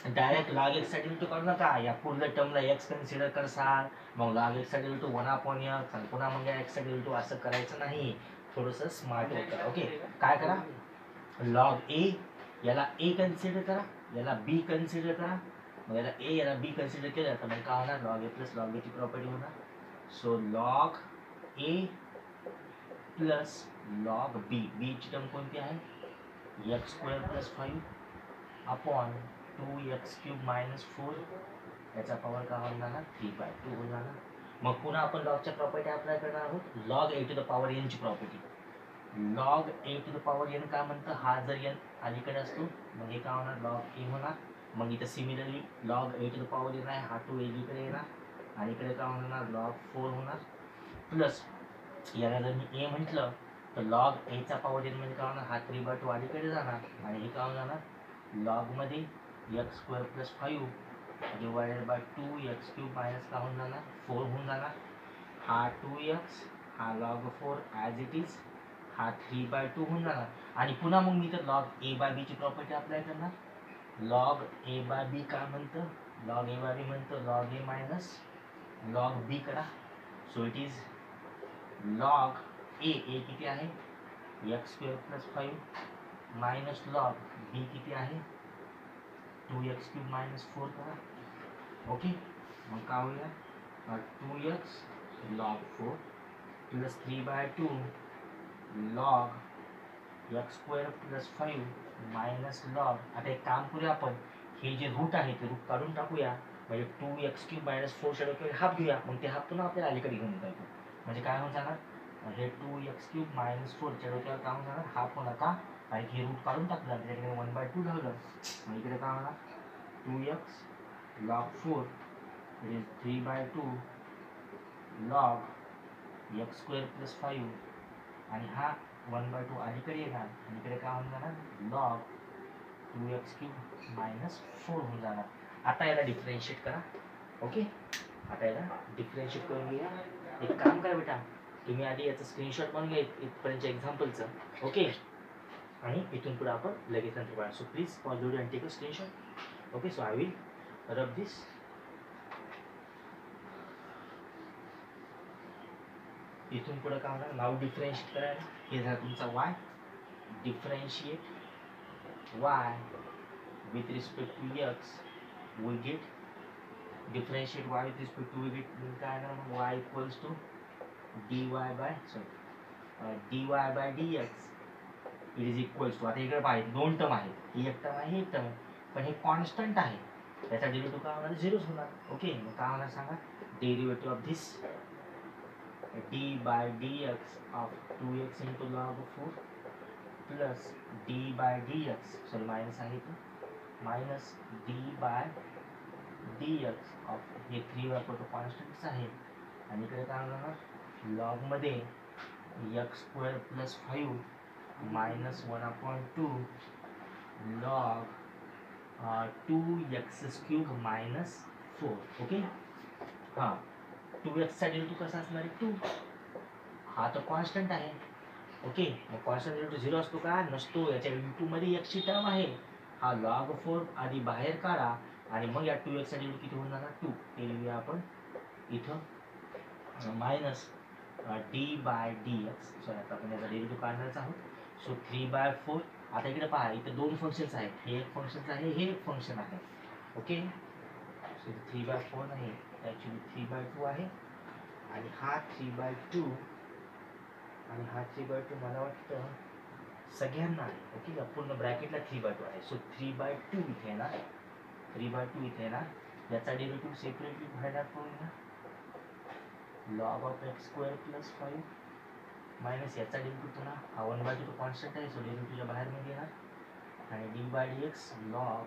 Speaker 1: Direct log x साठी तो करू नका, या पूर्ण टर्मला x कन्सिडर करसाल, मग लॉग x साठी 1/x आणि पुन्हा मग x साठी असं करायचं नाही, थोडंसं स्मार्ट होतं. ओके, काय करा, लॉग a याला a कन्सिडर करा, याला b कन्सिडर करा, मग याला a याला b कन्सिडर केलं तर मग काय होणार, log a plus log b ची प्रॉपर्टी होणार. So log a plus log b, b ची टर्म कोणती आहे, x² plus 5 upon 2x³ minus 4, याचा पॉवर काय होऊन जाणार 3/2 होऊन जाणार. मग पुन्हा आपण लॉगच्या प्रॉपर्टी अप्लाय करणार आहोत, log a to the power n ची property. Log a to the power n काय म्हणतं, हा जर n अलीकडे असतो मग हे काय होणार लॉग a होणार. मग इथं similarly log a to the power n आहे, हा 2 एकीकडे येणार आणि इकडे काय होणार लॉग 4 होणार, प्लस याला जर मी a म्हटलं तर लॉग a चा पॉवर n म्हणजे काय होणार, हा 3/2 अलीकडे जाणार आणि हे काय होऊन जाणार लॉग मध्ये x² plus 5 divided by 2x³ minus काय होऊन जाणार 4 होऊन जाणार. हा 2x, हा लॉग 4 ॲज इट इज, हा 3/2 होऊन जाणार. आणि पुन्हा मग मी तर लॉग a बाय b ची प्रॉपर्टी अप्लाय करणार. लॉग a बाय b काय म्हणतं, लॉग a बाय b म्हणतं log a minus log b करा. So it is log a किती आहे x² plus 5 minus log b किती आहे 2x³ मायनस 4 करा. ओके, मग काय होईल 2x log 4 plus 3/2 log x² plus 5 minus log. आता एक काम करूया आपण, हे जे रूट आहे ते रूट काढून टाकूया, म्हणजे 2x³ मायनस 4 च्या डोक्यावर हाफ घेऊया, मग ते हाफ पुन्हा आपल्याला अलीकडे घेऊन जायचं, म्हणजे काय होऊन जाणार हे 2x³ मायनस 4 च्या डोक्यावर काय होऊन जाणार हाफ होणार का, कारण की हे रूट काढून टाकलं त्याच्याकडे 1/2 ठेवलं, मग इकडे काय होणार 2x log 4 it is 3/2 log x² plus 5 आणि हा 1/2 अलीकडे येणार आणि इकडे काय होऊन जाणार log 2x³ मायनस 4 होऊन जाणार. आता याला डिफरेन्शिएट करा. ओके, आता याला डिफरेन्शिएट करून घेऊया. एक काम करा बेटा, तुम्ही आधी याचं स्क्रीनशॉट बनवून घ्या इथपर्यंतच्या एक्झाम्पलचं. ओके, आणि इथून पुढे आपण लगेच नंतर पाहणार. So please pause the video and take a screenshot. Okay, so I will rub this. इथून पुढे काय होणार, नाव डिफरेन्शिएट करायला. हे झाला तुमचा y. Differentiate y with respect to x, we get differentiate y with respect to we get काय ना, y equals to dy by dy by dx it is equals to. आता इकडे पाहिजे दोन टर्म आहेत, ही एक टर्म आहे, ही एक टर्म आहे, पण हे कॉन्स्टंट आहे, त्याचा डेरिव्हेटिव्ह काय होणार, झिरोच होणार. ओके, मग काय होणार सांगा, derivative of this d by dx of 2x into log 4 plus d by dx, sorry minus आहे इथं, minus d by dx of हे 3 कॉन्स्टंट्स आहे, आणि इकडे काय होणार, लॉग मध्ये x square plus 5 minus 1/2 log 2x cube minus 4. Okay, हां 2x चा डेरिव्हेटिव्ह कसा असणार आहे, 2. हा तर कॉन्स्टंट आहे. ओके, मग कॉन्स्टंट डेरिव्हेटिव्ह 0 असतो का, नसतो. याच्या इंटू मध्ये x ची टर्म आहे, हा लॉग 4 आधी बाहेर काढा, आणि मग या 2x चा डेरिव्हेटिव्ह किती होणार, 2. ते लिहूया आपण इथं minus d by dx. Sorry, आता आपण याचा डेरिव्हेटिव्ह काढणारच आहोत. सो 3/4. आता इकडे पहा, इथे दोन फंक्शन्स आहेत, हे एक फंक्शन आहे, हे एक फंक्शन आहे. ओके, सो 3/4 नाही, ॲक्च्युली 3/2 आहे, आणि हा 3/2, आणि हा 3/2 मला वाटतं सगळ्यांना आहे. ओके, या पूर्ण ब्रॅकेटला 3/2 आहे. सो 3/2 इथे येणार, 3/2 इथे येणार. याचा डेरिव्हेटिव्ह सेपरेटली बाहेर करून log of x square plus 5 minus याचा डेरिव्हेटिव्ह पुन्हा हा 1/2 तो कॉन्स्टंट आहे, सो डेरिव्हेटिव्हच्या बाहेर मध्ये येणार, आणि d by d x log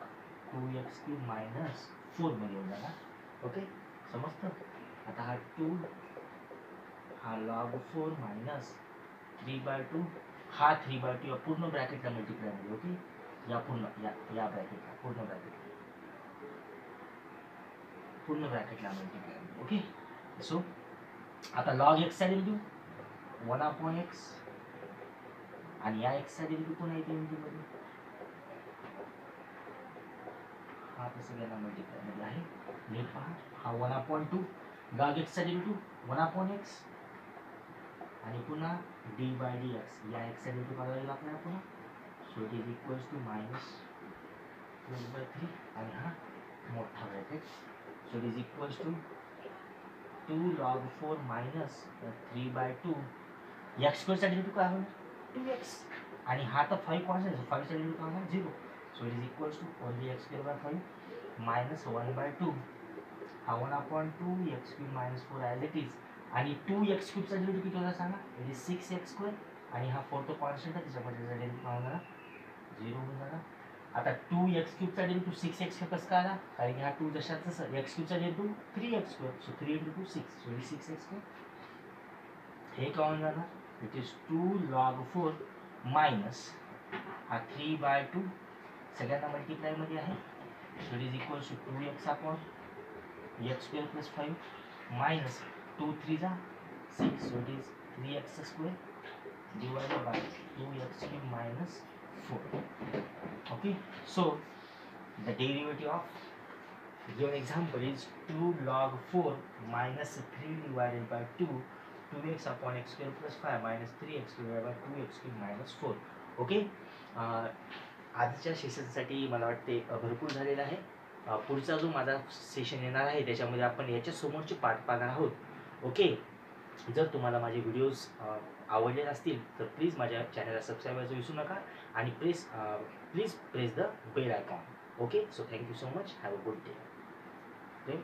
Speaker 1: 2x cube minus 4 मध्ये येऊन जाणार. ओके, समजतं. आता हा 2, हा लॉग 4 मायनस 3/2, हा 3/2 या पूर्ण ब्रॅकेटला मल्टिप्लाय मध्ये. ओके, या पूर्ण या ब्रॅकेटला पूर्ण ब्रॅकेटला मल्टिप्लाय मध्ये. ओके, सो आता लॉग x चा डेरिव्हेटिव्ह 1/x, आणि या x चा डेरिव्हेटिव्ह पुन्हा इथे मध्ये, हा तर सगळ्यांना मल्टिप्लाय मध्ये आहे. नीट पहा, हा 1/2 लॉग x चा डेरिव्हेटिव्ह 1/x, आणि पुन्हा d बाय dx, या x चा डेरिव्हेटिव्ह काढायला लागला आपल्याला पुन्हा. So it is equals to minus 12/3, आणि हा मोठा bracket. So it is equals to 2 log 4 minus 3/2, x स्क्वेअरचा डेरिव्हेटिव्ह काय होणार, 2x, आणि हा तर 5 कॉन्स्टंट, 5 चा डेरिव्हेटिव्ह काय होणार, 0. So it is equals to only x square by 5 minus 1/2, हा 1/2 x cube minus 4 as it is, आणि 2x क्यूबचा डेरिव्हेटिव्ह किती होता सांगा, इट इज 6x स्क्वेअर, आणि हा 4 तो कॉन्स्टंट आहे, त्याच्यामध्ये त्याचा डेरिव्हेटिव्ह काय होणार, 0 होऊन जाणार. आता 2x क्यूबचा डेरिव्हेटिव्ह 6x कसं काय आला, कारण की हा 2 जशाच तसं, x क्यूबचा derivative 3x square, so 3 × 6, so it is 6x square. हे काय होऊन जाणार, इट इज 2 log 4 मायनस हा 3/2 सगळ्यांना मल्टिप्लाय मध्ये आहे, so it is equals to 2x upon x square plus 5 minus 2 3 जा 6, so it is 3x square divided by 2x cube minus 4. Okay, so the derivative of given example is 2 log 4 minus 3 divided by 2, 2x upon x square plus 5 minus 3x divided by 2x cube minus 4. Okay, आजच्या सेशनसाठी मला वाटते भरपूर झालेलं आहे. पुढचा जो माझा session येणार आहे त्याच्यामध्ये आपण याच्या समोरचे पाठ पाहणार आहोत. ओके, जर तुम्हाला माझे व्हिडिओज आवडले असतील तर प्लीज माझ्या चॅनलला सबस्क्राईब करायचं विसरू नका, आणि please press the bell icon. Okay, so thank you so much, have a good day.